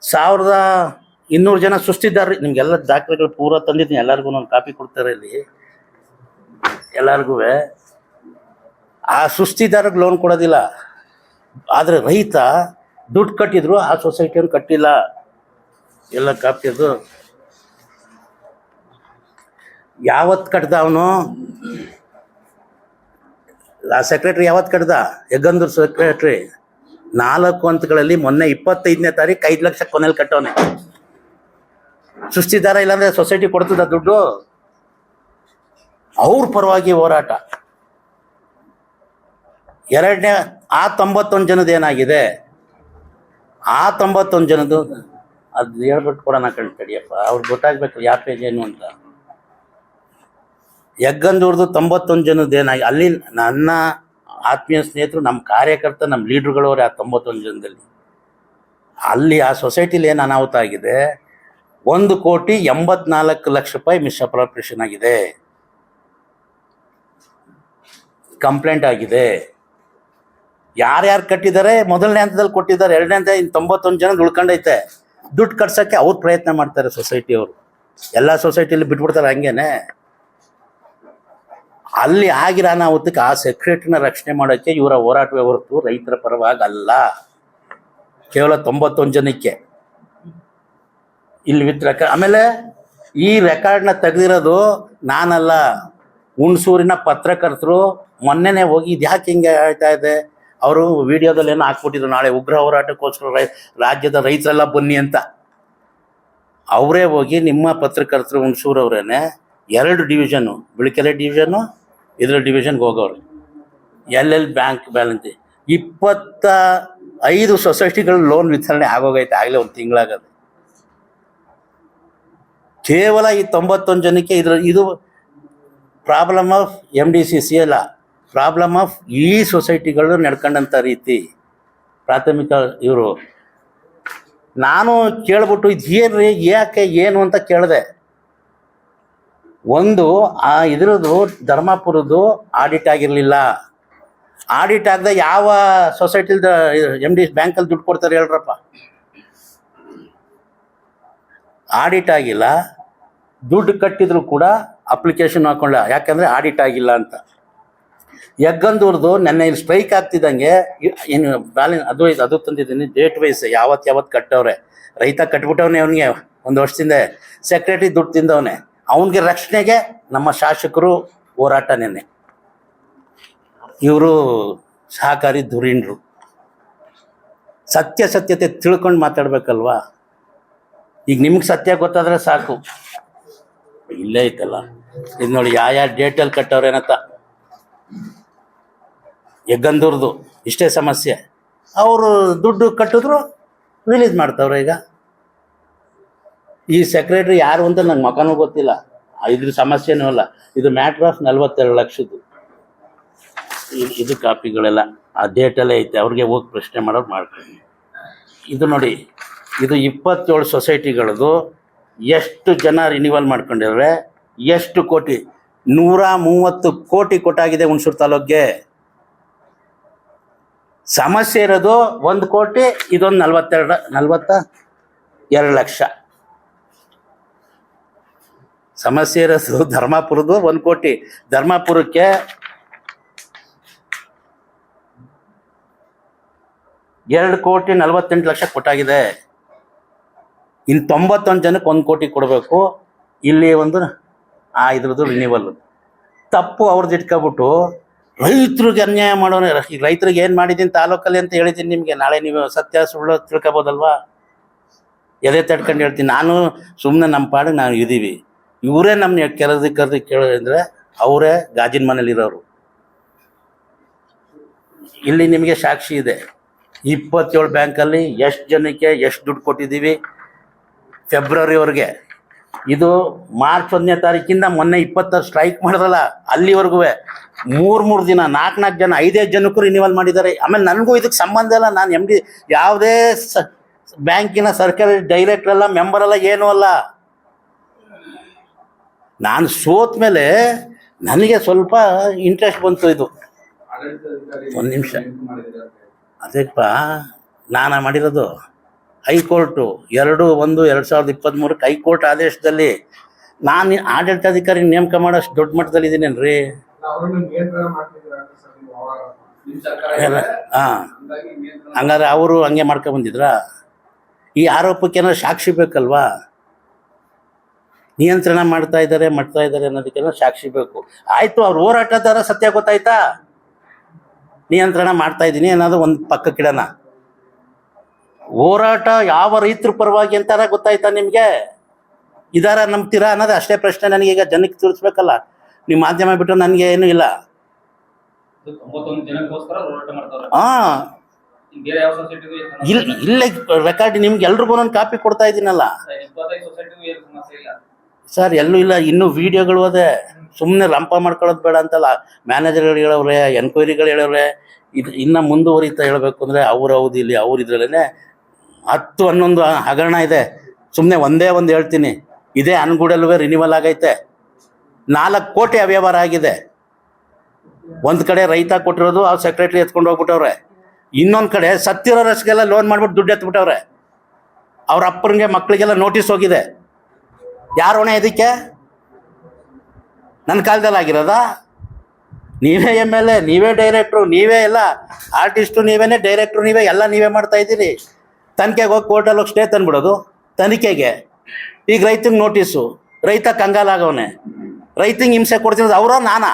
1,200 ಜನ ಸುಸ್ತಿದಾರರು. ನಿಮಗೆಲ್ಲ ದಾಖಲೆಗಳು ಪೂರ ತಂದಿದ್ದೀನಿ, ಎಲ್ಲರಿಗೂ ನಾನು ಕಾಪಿ ಕೊಡ್ತಾರೆ ಇಲ್ಲಿ ಎಲ್ಲರಿಗೂ. ಆ ಸುಸ್ತಿದಾರಿಗೆ ಲೋನ್ ಕೊಡೋದಿಲ್ಲ. ಆದರೆ ರೈತ ದುಡ್ಡು ಕಟ್ಟಿದ್ರು ಆ ಸೊಸೈಟಿಯನ್ನು ಕಟ್ಟಿಲ್ಲ. ಎಲ್ಲ ಕಾಪಿ ಅದು. ಯಾವತ್ತು ಕಟ್ದ ಅವನು? ಆ ಸೆಕ್ರೆಟ್ರಿ ಯಾವತ್ತು ಕಟ್ದ? ಹೆಗ್ಗಂದೂರು ಸೆಕ್ರೆಟ್ರಿ 4 ಹಂತಗಳಲ್ಲಿ ಮೊನ್ನೆ 25ನೇ ತಾರೀಕು 5 ಲಕ್ಷ ಕೊನೆಯಲ್ಲಿ ಕಟ್ಟವನೆ. ಸುಸ್ತಿದಾರ ಇಲ್ಲಾಂದ್ರೆ ಸೊಸೈಟಿ ಕೊಡ್ತದ ದುಡ್ಡು? ಅವ್ರ ಪರವಾಗಿ ಹೋರಾಟ. ಎರಡನೇ ಆ 91 ಜನದ ಏನಾಗಿದೆ? ಆ 91 ಜನದ್ದು ಅದು ಹೇಳ್ಬಿಟ್ಟು ಕೊಡೋಣ ಕಣ್ತಡಿಯಪ್ಪ, ಅವ್ರಿಗೆ ಗೊತ್ತಾಗ್ಬೇಕು ಯಾವ ಪೇಜ್ ಏನು ಅಂತ. ಯಗ್ಗಂದೂರ್ದು 91 ಜನದ್ದು ಏನಾಗಿ, ಅಲ್ಲಿ ನನ್ನ ಆತ್ಮೀಯ ಸ್ನೇಹಿತರು, ನಮ್ಮ ಕಾರ್ಯಕರ್ತ, ನಮ್ಮ ಲೀಡ್ರುಗಳವ್ರೆ ಆ 91 ಜನದಲ್ಲಿ. ಅಲ್ಲಿ ಆ ಸೊಸೈಟಿಲಿ ಏನು ಅನಾಹುತ ಆಗಿದೆ, 1,84,00,000 ಮಿಸ್ಅಪ್ರಾಪ್ರಿಯೇಷನ್ ಆಗಿದೆ, ಕಂಪ್ಲೇಂಟ್ ಆಗಿದೆ. ಯಾರ್ಯಾರು ಕಟ್ಟಿದ್ದಾರೆ, ಮೊದಲನೇ ಹಂತದಲ್ಲಿ ಕೊಟ್ಟಿದ್ದಾರೆ, ಎರಡನೇ ಹಂತ 91 ಜನ ಉಳ್ಕೊಂಡೈತೆ. ದುಡ್ಡು ಕಟ್ಸೋಕ್ಕೆ ಅವ್ರು ಪ್ರಯತ್ನ ಮಾಡ್ತಾರೆ ಸೊಸೈಟಿಯವರು. ಎಲ್ಲ ಸೊಸೈಟಿಲಿ ಬಿಟ್ಬಿಡ್ತಾರೆ ಹಂಗೇನೆ. ಅಲ್ಲಿ ಆಗಿರೋ ಅನಾಹುತಕ್ಕೆ ಆ ಸೆಕ್ರೆಟರಿನ ರಕ್ಷಣೆ ಮಾಡೋಕ್ಕೆ ಇವರ ಹೋರಾಟವೇ ಹೊರತು ರೈತರ ಪರವಾಗಿ ಅಲ್ಲ. ಕೇವಲ 91 ಜನಕ್ಕೆ ಇಲ್ಲಿ ವಿತ್ ರೆಕಾರ್ಡ್. ಆಮೇಲೆ ಈ ರೆಕಾರ್ಡ್ನ ತೆಗೆದಿರೋದು ನಾನಲ್ಲ, ಹುಣಸೂರಿನ ಪತ್ರಕರ್ತರು ಮೊನ್ನೆನೇ ಹೋಗಿ ಇದು ಯಾಕೆ ಹಿಂಗೆ ಹೇಳ್ತಾ ಇದೆ, ಅವರು ವಿಡಿಯೋದಲ್ಲಿ ಏನೋ ಹಾಕ್ಬಿಟ್ಟಿದ್ರು, ನಾಳೆ ಉಗ್ರ ಹೋರಾಟಕ್ಕೋಸ್ಕರ ರಾಜ್ಯದ ರೈತರೆಲ್ಲ ಬನ್ನಿ ಅಂತ. ಅವರೇ ಹೋಗಿ ನಿಮ್ಮ ಪತ್ರಕರ್ತರು ಹುಣಸೂರವ್ರೇನೆ 2 ಡಿವಿಷನ್ನು, ಬಿಳಿಕೆರೆ ಡಿವಿಷನ್ನು, ಇದ್ರ ಡಿವಿಷನ್ಗೆ ಹೋಗೋರು. ಎಲ್ಲೆಲ್ಲಿ ಬ್ಯಾಂಕ್ ಬ್ಯಾಲೆನ್ಸ್ 25 ಸೊಸೈಟಿಗಳು ಲೋನ್ ವಿತರಣೆ ಆಗೋಗೈತೆ ಆಗಲೇ, 1 ತಿಂಗಳಾಗದು. ಕೇವಲ ಈ 91 ಜನಕ್ಕೆ ಇದು ಪ್ರಾಬ್ಲಮ್ ಆಫ್ MDCC ಅಲ್ಲ, ಪ್ರಾಬ್ಲಮ್ ಆಫ್ ಈ ಸೊಸೈಟಿಗಳು ನಡ್ಕೊಂಡಂಥ ರೀತಿ. ಪ್ರಾಥಮಿಕ ಇವರು ನಾನು ಕೇಳ್ಬಿಟ್ಟು ಇದೇನ್ರಿ ಯಾಕೆ ಏನು ಅಂತ ಕೇಳಿದೆ. ಒಂದು ಆ ಇದ್ರದ್ದು ಧರ್ಮಾಪುರದ್ದು ಆಡಿಟ್ ಆಗಿರಲಿಲ್ಲ. ಆಡಿಟ್ ಆಗದೆ ಯಾವ ಸೊಸೈಟಿಲ್ದ MD ಬ್ಯಾಂಕಲ್ಲಿ ದುಡ್ಡು ಕೊಡ್ತಾರೆ ಹೇಳ್ರಪ್ಪ? ಆಡಿಟ್ ಆಗಿಲ್ಲ, ದುಡ್ಡು ಕಟ್ಟಿದ್ರು ಕೂಡ ಅಪ್ಲಿಕೇಶನ್ ಹಾಕೊಂಡ, ಯಾಕಂದರೆ ಆಡಿಟ್ ಆಗಿಲ್ಲ ಅಂತ. ಯಗ್ಗಂದೂರ್ದು ನೆನ್ನೆ ಇಲ್ಲಿ ಸ್ಟ್ರೈಕ್ ಆಗ್ತಿದ್ದಂಗೆ ಏನು ಬ್ಯಾಲೆನ್ಸ್ ಅದು ತಂದಿದ್ದೀನಿ, ಡೇಟ್ ವೈಸ್ ಯಾವತ್ತು ಕಟ್ಟವ್ರೆ. ರೈತ ಕಟ್ಬಿಟ್ಟವನೇ, ಅವನಿಗೆ 1 ವರ್ಷದಿಂದ ಸೆಕ್ರೆಟರಿ ದುಡ್ಡು ತಿಂದವನೇ. ಅವನಿಗೆ ರಕ್ಷಣೆಗೆ ನಮ್ಮ ಶಾಸಕರು ಹೋರಾಟ. ನೆನ್ನೆ ಇವರು ಸಹಕಾರಿ ಧುರೀಣರು. ಸತ್ಯತೆ ತಿಳ್ಕೊಂಡು ಮಾತಾಡ್ಬೇಕಲ್ವಾ? ಈಗ ನಿಮ್ಗೆ ಸತ್ಯ ಗೊತ್ತಾದ್ರೆ ಸಾಕು. ಇಲ್ಲೇ ಐತಲ್ಲ ಇದು ನೋಡಿ, ಯಾವ ಡೇಟಲ್ಲಿ ಕಟ್ಟವ್ರೇನತ್ತ. ಯಗ್ಗಂದೂರ್ದು ಇಷ್ಟೇ ಸಮಸ್ಯೆ. ಅವರು ದುಡ್ಡು ಕಟ್ಟಿದ್ರು ರಿಲೀಸ್ ಮಾಡ್ತಾವ್ರೆ. ಈಗ ಈ ಸೆಕ್ರೆಟ್ರಿ ಯಾರು ಅಂತ ನಂಗೆ ಮಕನೂ ಗೊತ್ತಿಲ್ಲ, ಇದ್ರ ಸಮಸ್ಯೆನೂ ಅಲ್ಲ. ಇದು ಮ್ಯಾಟ್ರ್ ಆಫ್ 42 ಲಕ್ಷದ್ದು. ಇದು ಕಾಪಿಗಳೆಲ್ಲ ಆ ಡೇಟಲ್ಲೇ ಐತೆ, ಅವ್ರಿಗೆ ಹೋಗಿ ಪ್ರಶ್ನೆ ಮಾಡೋರು ಮಾಡ್ಕೊಂಡು. ಇದು ನೋಡಿ, ಇದು 27 ಸೊಸೈಟಿಗಳದು ಎಷ್ಟು ಜನ ರಿನ್ಯೂವಲ್ ಮಾಡ್ಕೊಂಡಿದ್ರೆ, ಎಷ್ಟು ಕೋಟಿ, 130 ಕೋಟಿ ಕೊಟ್ಟಾಗಿದೆ ಹುಣಸೂರು ತಾಲೂಕಿಗೆ. ಸಮಸ್ಯೆ ಇರೋದು 1 ಕೋಟಿ, ಇದೊಂದು 42 ಲಕ್ಷ. ಸಮಸ್ಯೆ ಇರೋದು ಧರ್ಮಾಪುರದ್ದು 1 ಕೋಟಿ. ಧರ್ಮಾಪುರಕ್ಕೆ $2,48,00,000 ಕೊಟ್ಟಾಗಿದೆ. ಇನ್ನು 91 ಜನಕ್ಕೆ 1 ಕೋಟಿ ಕೊಡಬೇಕು. ಇಲ್ಲಿ ಒಂದು ಇದ್ರದ್ದು ರಿನ್ಯೂವಲ್ ತಪ್ಪು ಅವ್ರದ್ದು ಇಟ್ಕೊಬಿಟ್ಟು ರೈತರಿಗೆ ಅನ್ಯಾಯ ಮಾಡೋಣ. ಈಗ ರೈತರಿಗೆ ಏನು ಮಾಡಿದ್ದೀನಿ ತಾಲೂಕಲ್ಲಿ ಅಂತ ಹೇಳಿದ್ದೀನಿ ನಿಮಗೆ. ನಾಳೆ ನೀವು ಸತ್ಯ ಸುಳ್ಳು ತಿಳ್ಕೊಬೋದಲ್ವಾ? ಎದೆ ತಡ್ಕೊಂಡು ಹೇಳ್ತೀನಿ. ನಾನು ಸುಮ್ಮನೆ ನಮ್ಮ ಪಾಡಿಗೆ ನಾವು ಇದ್ದೀವಿ. ಇವರೇ ನಮ್ಮನ್ನ ಕರೆದು ಕೇಳಿದ್ರೆ ಅವರೇ ಗಾಜಿನ ಮನೇಲಿರೋರು. ಇಲ್ಲಿ ನಿಮಗೆ ಸಾಕ್ಷಿ ಇದೆ. 27 ಬ್ಯಾಂಕಲ್ಲಿ ಎಷ್ಟು ಜನಕ್ಕೆ ಎಷ್ಟು ದುಡ್ಡು ಕೊಟ್ಟಿದ್ದೀವಿ ಫೆಬ್ರವರಿವರೆಗೆ. ಇದು ಮಾರ್ಚ್ 1ನೇ ತಾರೀಕಿಂದ ಮೊನ್ನೆ 20 ಸ್ಟ್ರೈಕ್ ಮಾಡಿದ್ರಲ್ಲ, ಅಲ್ಲಿವರೆಗೂ 3 ದಿನ 4 ಜನ 5 ಜನಕ್ಕೂ ರಿನ್ಯೂವಲ್ ಮಾಡಿದ್ದಾರೆ. ಆಮೇಲೆ ನನಗೂ ಇದಕ್ಕೆ ಸಂಬಂಧ ಇಲ್ಲ. ನಾನು MD ಯಾವುದೇ ಬ್ಯಾಂಕಿನ ಸರ್ಕಾರಿ ಡೈರೆಕ್ಟರ್ ಅಲ್ಲ, ಮೆಂಬರ್ ಅಲ್ಲ, ಏನೂ ಅಲ್ಲ. ನಾನು ಸೋತ ಮೇಲೆ ನನಗೆ ಸ್ವಲ್ಪ ಇಂಟ್ರೆಸ್ಟ್ ಬಂತು. ಇದು 1 ನಿಮಿಷ ಅದೇಪ್ಪ, ನಾನು ಮಾಡಿರೋದು ಹೈಕೋರ್ಟು 2/1/2023 ಹೈಕೋರ್ಟ್ ಆದೇಶದಲ್ಲಿ ನಾನು ಆಡಳಿತಾಧಿಕಾರಿ ನೇಮಕ ಮಾಡೋಷ್ಟು ದೊಡ್ಡ ಮಟ್ಟದಲ್ಲಿ ಇದ್ದೀನೇನ್ರಿ? ಹಂಗಾದ್ರೆ ಅವರು ಹಂಗೆ ಮಾಡ್ಕೊ ಬಂದಿದ್ರಾ? ಈ ಆರೋಪಕ್ಕೇನಾದ್ರು ಸಾಕ್ಷಿ ಬೇಕಲ್ವಾ? ನಿಯಂತ್ರಣ ಮಾಡ್ತಾ ಇದ್ದಾರೆ ಅನ್ನೋದಕ್ಕೆಲ್ಲ ಸಾಕ್ಷಿ ಬೇಕು. ಆಯಿತು, ಅವ್ರು ಹೋರಾಟಗಾರ ಸತ್ಯ ಗೊತ್ತಾಯ್ತಾ? ನಿಯಂತ್ರಣ ಮಾಡ್ತಾ ಇದ್ದೀನಿ ಏನಾದರೂ ಒಂದು ಪಕ್ಕಕ್ಕಿಡೋಣ. ಹೋರಾಟ ಯಾವ ರೈತರ ಪರವಾಗಿ ಅಂತಾರ ಗೊತ್ತಾಯ್ತಾ ನಿಮಗೆ? ಇದಾರ ನಂಬ್ತೀರಾ ಅನ್ನೋದು ಅಷ್ಟೇ ಪ್ರಶ್ನೆ ನನಗೀಗ ಜನಕ್ಕೆ ತಿಳಿಸ್ಬೇಕಲ್ಲ. ನಿಮ್ಮ ಮಾಧ್ಯಮ ಬಿಟ್ಟು ನನಗೆ ಏನೂ ಇಲ್ಲ. 91 ಜನಕ್ಕೋಸ್ಕರ ಹೋರಾಟ ಮಾಡ್ತಾರೆ. ಹಾಂ, ಬೇರೆ ಯಾವ ಸೊಸೈಟಿಗೂ ಇಲ್ಲೇ ರೆಕಾರ್ಡ್ ನಿಮ್ಗೆ ಎಲ್ರಿಗೂ ನಾನು ಕಾಪಿ ಕೊಡ್ತಾ ಇದ್ದೀನಲ್ಲ 25 ಸೊಸೈಟಿಗೂ ಏನು ಸಮಸ್ಯೆ ಇಲ್ಲ ಸರ್. ಎಲ್ಲೂ ಇಲ್ಲ, ಇನ್ನೂ ವಿಡಿಯೋಗಳು ಅದೇ. ಸುಮ್ಮನೆ ರಂಪ ಮಾಡ್ಕೊಳ್ಳೋದು ಬೇಡ ಅಂತಲ್ಲ. ಮ್ಯಾನೇಜರ್ಗಳು ಹೇಳವ್ರೆ, ಎನ್ಕ್ವೈರಿಗಳು ಹೇಳವ್ರೆ. ಇದು ಇನ್ನು ಮುಂದುವರಿತಾ ಹೇಳಬೇಕು ಅಂದರೆ ಅವ್ರ ಅವಧಿಲಿ ಅವ್ರ ಇದ್ರಲ್ಲೇ 10-11 ಹಗರಣ ಇದೆ. ಸುಮ್ಮನೆ ಒಂದೇ ಒಂದು ಹೇಳ್ತೀನಿ, ಇದೇ ಅನ್ಗೂಡಲ್ವೇ ರಿನಿವಲ್ ಆಗೈತೆ. 4 ಕೋಟಿ ಅವ್ಯವಹಾರ ಆಗಿದೆ. ಒಂದು ಕಡೆ ರೈತ ಕೊಟ್ಟಿರೋದು ಅವ್ರು ಸೆಕ್ರೆಟ್ರಿ ಎತ್ಕೊಂಡು ಹೋಗ್ಬಿಟ್ಟವ್ರೆ. ಇನ್ನೊಂದು ಕಡೆ ಸತ್ತಿರೋ ರಸ್ಗೆಲ್ಲ ಲೋನ್ ಮಾಡ್ಬಿಟ್ಟು ದುಡ್ಡು ಎತ್ಬಿಟ್ಟವ್ರೆ. ಅವ್ರ ಅಪ್ಪನಿಗೆ ಮಕ್ಕಳಿಗೆಲ್ಲ ನೋಟಿಸ್ ಹೋಗಿದೆ. ಯಾರು ಹೊಣೆ ಇದಕ್ಕೆ? ನನ್ನ ಕಾಲದಲ್ಲಿ ಆಗಿರೋದಾ? ನೀವೇ MLA, ನೀವೇ ಡೈರೆಕ್ಟ್ರು, ನೀವೇ ಎಲ್ಲ ಆರ್ಟಿಸ್ಟು, ನೀವೇನೇ ಡೈರೆಕ್ಟ್ರು, ನೀವೇ ಎಲ್ಲ ನೀವೇ ಮಾಡ್ತಾ ಇದ್ದೀರಿ. ತನಿಖೆಗೆ ಹೋಗಿ ಕೋರ್ಟಲ್ಲಿ ಹೋಗಿ ಸ್ಟೇ ತಂದ್ಬಿಡೋದು ತನಿಖೆಗೆ. ಈಗ ರೈತಂಗೆ ನೋಟಿಸು, ರೈತ ಕಂಗಾಲಾಗವನೆ. ರೈತಂಗೆ ಹಿಂಸೆ ಕೊಡ್ತಿರೋದು ಅವರೋ ನಾನಾ?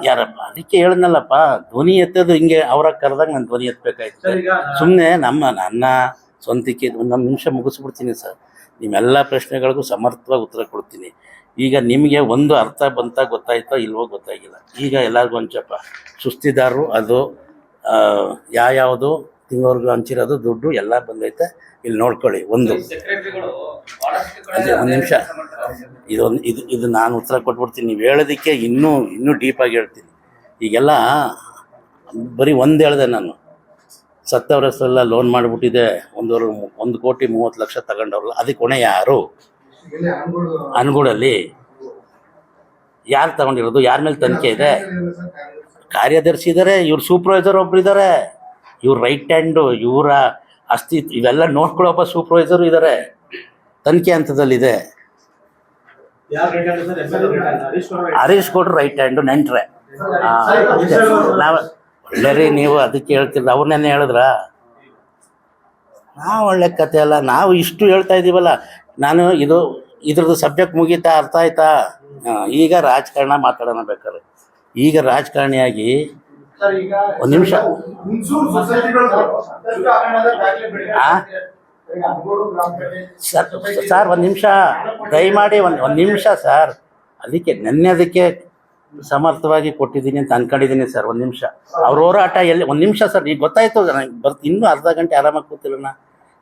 ಯಾರಪ್ಪ? ಅದಕ್ಕೆ ಹೇಳಿದ್ನಲ್ಲಪ್ಪ, ಧ್ವನಿ ಎತ್ತೋದು ಹಿಂಗೆ ಅವ್ರ ಕರೆದಾಗ ನಾನು ಧ್ವನಿ ಎತ್ತಬೇಕಾಯ್ತು. ಸುಮ್ಮನೆ ನನ್ನ ಸ್ವಂತಿಕೆ ಒಂದೊಂದು ನಿಮಿಷ ಮುಗಿಸ್ಬಿಡ್ತೀನಿ ಸರ್. ನಿಮ್ಮೆಲ್ಲ ಪ್ರಶ್ನೆಗಳಿಗೂ ಸಮರ್ಥವಾಗಿ ಉತ್ತರ ಕೊಡ್ತೀನಿ. ಈಗ ನಿಮಗೆ ಒಂದು ಅರ್ಥ ಬಂತ ಗೊತ್ತಾಯ್ತೋ ಇಲ್ವೋ ಗೊತ್ತಾಗಿಲ್ಲ. ಈಗ ಎಲ್ಲರಿಗೂ ಹಂಚಪ್ಪ. ಸುಸ್ತಿದಾರರು ಅದು ಯಾವುದು ತಿಂಗಳವರೆಗೂ ಹಂಚಿರೋದು ದುಡ್ಡು ಎಲ್ಲ ಬಂದೈತೆ. ಇಲ್ಲಿ ನೋಡ್ಕೊಳ್ಳಿ. ಒಂದು ನಿಮಿಷ ಇದು ನಾನು ಉತ್ತರ ಕೊಟ್ಬಿಡ್ತೀನಿ. ನೀವು ಹೇಳೋದಕ್ಕೆ ಇನ್ನೂ ಡೀಪಾಗಿ ಹೇಳ್ತೀನಿ. ಈಗೆಲ್ಲ ಬರೀ ಒಂದು ಹೇಳಿದೆ ನಾನು. ಸತ್ತವ್ರ ಹೆಸರೆಲ್ಲ ಲೋನ್ ಮಾಡಿಬಿಟ್ಟಿದೆ. 1,30,30,00,000 ತಗೊಂಡವ್ರಲ್ಲ, ಅದಕ್ಕೆ ಹೊಣೆ ಯಾರು? ಅನ್ಗೂಡಲ್ಲಿ ಯಾರು ತಗೊಂಡಿರೋದು? ಯಾರ ಮೇಲೆ ತನಿಖೆ ಇದೆ? ಕಾರ್ಯದರ್ಶಿ ಇದ್ದಾರೆ, ಇವ್ರ ಸೂಪರ್ವೈಸರ್ ಒಬ್ರು ಇದ್ದಾರೆ, ಇವ್ರ ರೈಟ್ ಹ್ಯಾಂಡು, ಇವರ ಇವೆಲ್ಲ ನೋಡ್ಕೊಳ್ಳೋಪ್ಪ ಸೂಪರ್ವೈಸರು ಇದ್ದಾರೆ. ತನಿಖೆ ಹಂತದಲ್ಲಿದೆ. ಹರೀಶ್ ಗೌಡ್ರು ರೈಟ್ ಹ್ಯಾಂಡು, ನೆಂಟ್ರೆ. ನಾವು ಒಳ್ಳೆ ರೀ, ನೀವು ಅದಕ್ಕೆ ಹೇಳ್ತಿಲ್ಲ. ಅವ್ರನ್ನೇ ಹೇಳಿದ್ರ? ನಾವು ಒಳ್ಳೆ ಕತೆ ಅಲ್ಲ, ನಾವು ಇಷ್ಟು ಹೇಳ್ತಾ ಇದ್ದೀವಲ್ಲ. ನಾನು ಇದ್ರದ್ದು ಸಬ್ಜೆಕ್ಟ್ ಮುಗೀತಾ? ಅರ್ಥ ಆಯ್ತಾ? ಈಗ ರಾಜಕಾರಣ ಮಾತಾಡೋಣ ಬೇಕಾದ್ರೆ. ಈಗ ರಾಜಕಾರಣಿಯಾಗಿ ಒಂದು ನಿಮಿಷ ಸರ್, ಒಂದು ನಿಮಿಷ ದಯಮಾಡಿ ಒಂದು ನಿಮಿಷ ಸರ್. ಅದಕ್ಕೆ ಸಮರ್ಥವಾಗಿ ಕೊಟ್ಟಿದ್ದೀನಿ ಅಂತ ಅನ್ಕೊಂಡಿದ್ದೀನಿ ಸರ್. ಒಂದು ನಿಮಿಷ ಅವ್ರ ಹೋರಾಟ ಎಲ್ಲಿ? ಒಂದು ನಿಮಿಷ ಸರ್. ಈಗ ಗೊತ್ತಾಯ್ತು ನನಗೆ. ಇನ್ನೂ ಅರ್ಧ ಗಂಟೆ ಆರಾಮಾಗಿ ಕೂತಿರೋಣ.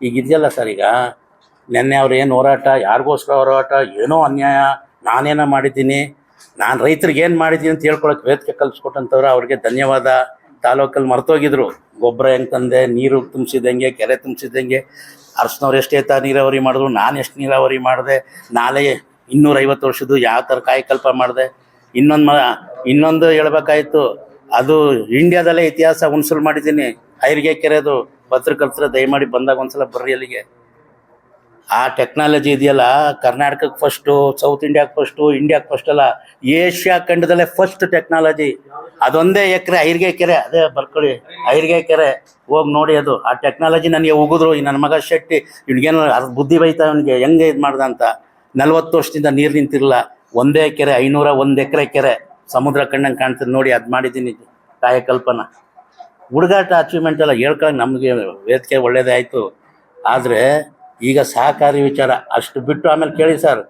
ಈಗ ಇದೆಯಲ್ಲ ಸರ್, ಈಗ ನೆನ್ನೆ ಅವ್ರು ಏನು ಹೋರಾಟ, ಯಾರಿಗೋಸ್ಕರ ಹೋರಾಟ, ಏನೋ ಅನ್ಯಾಯ, ನಾನೇನೋ ಮಾಡಿದ್ದೀನಿ, ನಾನು ರೈತರಿಗೆ ಏನು ಮಾಡಿದ್ದೀನಿ ಅಂತ ಹೇಳ್ಕೊಳಕ್ಕೆ ವೇದಿಕೆ ಕಲ್ಪಿಸ್ಕೊಟ್ಟಂಥವ್ರು, ಅವ್ರಿಗೆ ಧನ್ಯವಾದ. ತಾಲೂಕಲ್ಲಿ ಮರ್ತೋಗಿದ್ರು. ಗೊಬ್ಬರ ಹೆಂಗೆ ತಂದೆ, ನೀರು ತುಂಬಿಸಿದಂಗೆ, ಕೆರೆ ತುಂಬಿಸಿದಂಗೆ, ಅರ್ಶನವ್ರು ಎಷ್ಟೇ ನೀರಾವರಿ ಮಾಡಿದ್ರು, ನಾನು ಎಷ್ಟು ನೀರಾವರಿ ಮಾಡಿದೆ, ನಾಳೆ 250 ವರ್ಷದ್ದು ಯಾವ ಥರ ಕಾಯಕಲ್ಪ ಮಾಡಿದೆ. ಇನ್ನೊಂದು ಹೇಳ್ಬೇಕಾಯ್ತು, ಅದು ಇಂಡಿಯಾದಲ್ಲೇ ಇತಿಹಾಸ ಹುಣ್ಸಲ್ ಮಾಡಿದ್ದೀನಿ. ಐರಿಗೆ ಕೆರೆದು ಪತ್ರಕರ್ತರ ದಯಮಾಡಿ ಬಂದಾಗ ಒಂದ್ಸಲ ಬರ್ರಿ ಅಲ್ಲಿಗೆ. ಆ ಟೆಕ್ನಾಲಜಿ ಇದೆಯಲ್ಲ, ಕರ್ನಾಟಕಕ್ಕೆ ಫಸ್ಟು, ಸೌತ್ ಇಂಡಿಯಾಕ್ಕೆ ಫಸ್ಟು, ಇಂಡಿಯಾಕ್ಕೆ ಫಸ್ಟ್ ಅಲ್ಲ, ಏಷ್ಯಾ ಖಂಡದಲ್ಲೇ ಫಸ್ಟ್ ಟೆಕ್ನಾಲಜಿ. ಅದೊಂದೇ ಎಕರೆ ಐರಿಗೆ ಕೆರೆ, ಅದೇ ಬರ್ಕೊಳ್ಳಿ, ಐರಿಗೆ ಕೆರೆ ಹೋಗಿ ನೋಡಿ. ಅದು ಆ ಟೆಕ್ನಾಲಜಿ ನನಗೆ ಉಗಿದ್ರು. ಈ ನನ್ನ ಮಗ ಶೆಟ್ಟಿ, ಇವ್ನಿಗೇನು ಬುದ್ಧಿ ಬೈತಾ ಇವನಿಗೆ, ಹೆಂಗೆ ಇದು ಮಾಡ್ದ ಅಂತ. 40 ವರ್ಷದಿಂದ ನೀರು ನಿಂತಿರಲಿಲ್ಲ. ಒಂದೇ ಕೆರೆ, 501 ಎಕರೆ ಕೆರೆ, ಸಮುದ್ರ ಕಣ್ಣಂಗೆ ಕಾಣ್ತದೆ ನೋಡಿ. ಅದು ಮಾಡಿದ್ದೀನಿ ಕಾಯಕಲ್ಪನ. ಹುಡುಗಾಟ ಅಚೀವ್ಮೆಂಟ್ ಎಲ್ಲ ಹೇಳ್ಕೊಂಡು ನಮಗೆ ವೇದಿಕೆ ಒಳ್ಳೇದೇ ಆಯಿತು. ಆದರೆ ಈಗ ಸಹಕಾರಿ ವಿಚಾರ ಅಷ್ಟು ಬಿಟ್ಟು ಆಮೇಲೆ ಕೇಳಿ ಸರ್,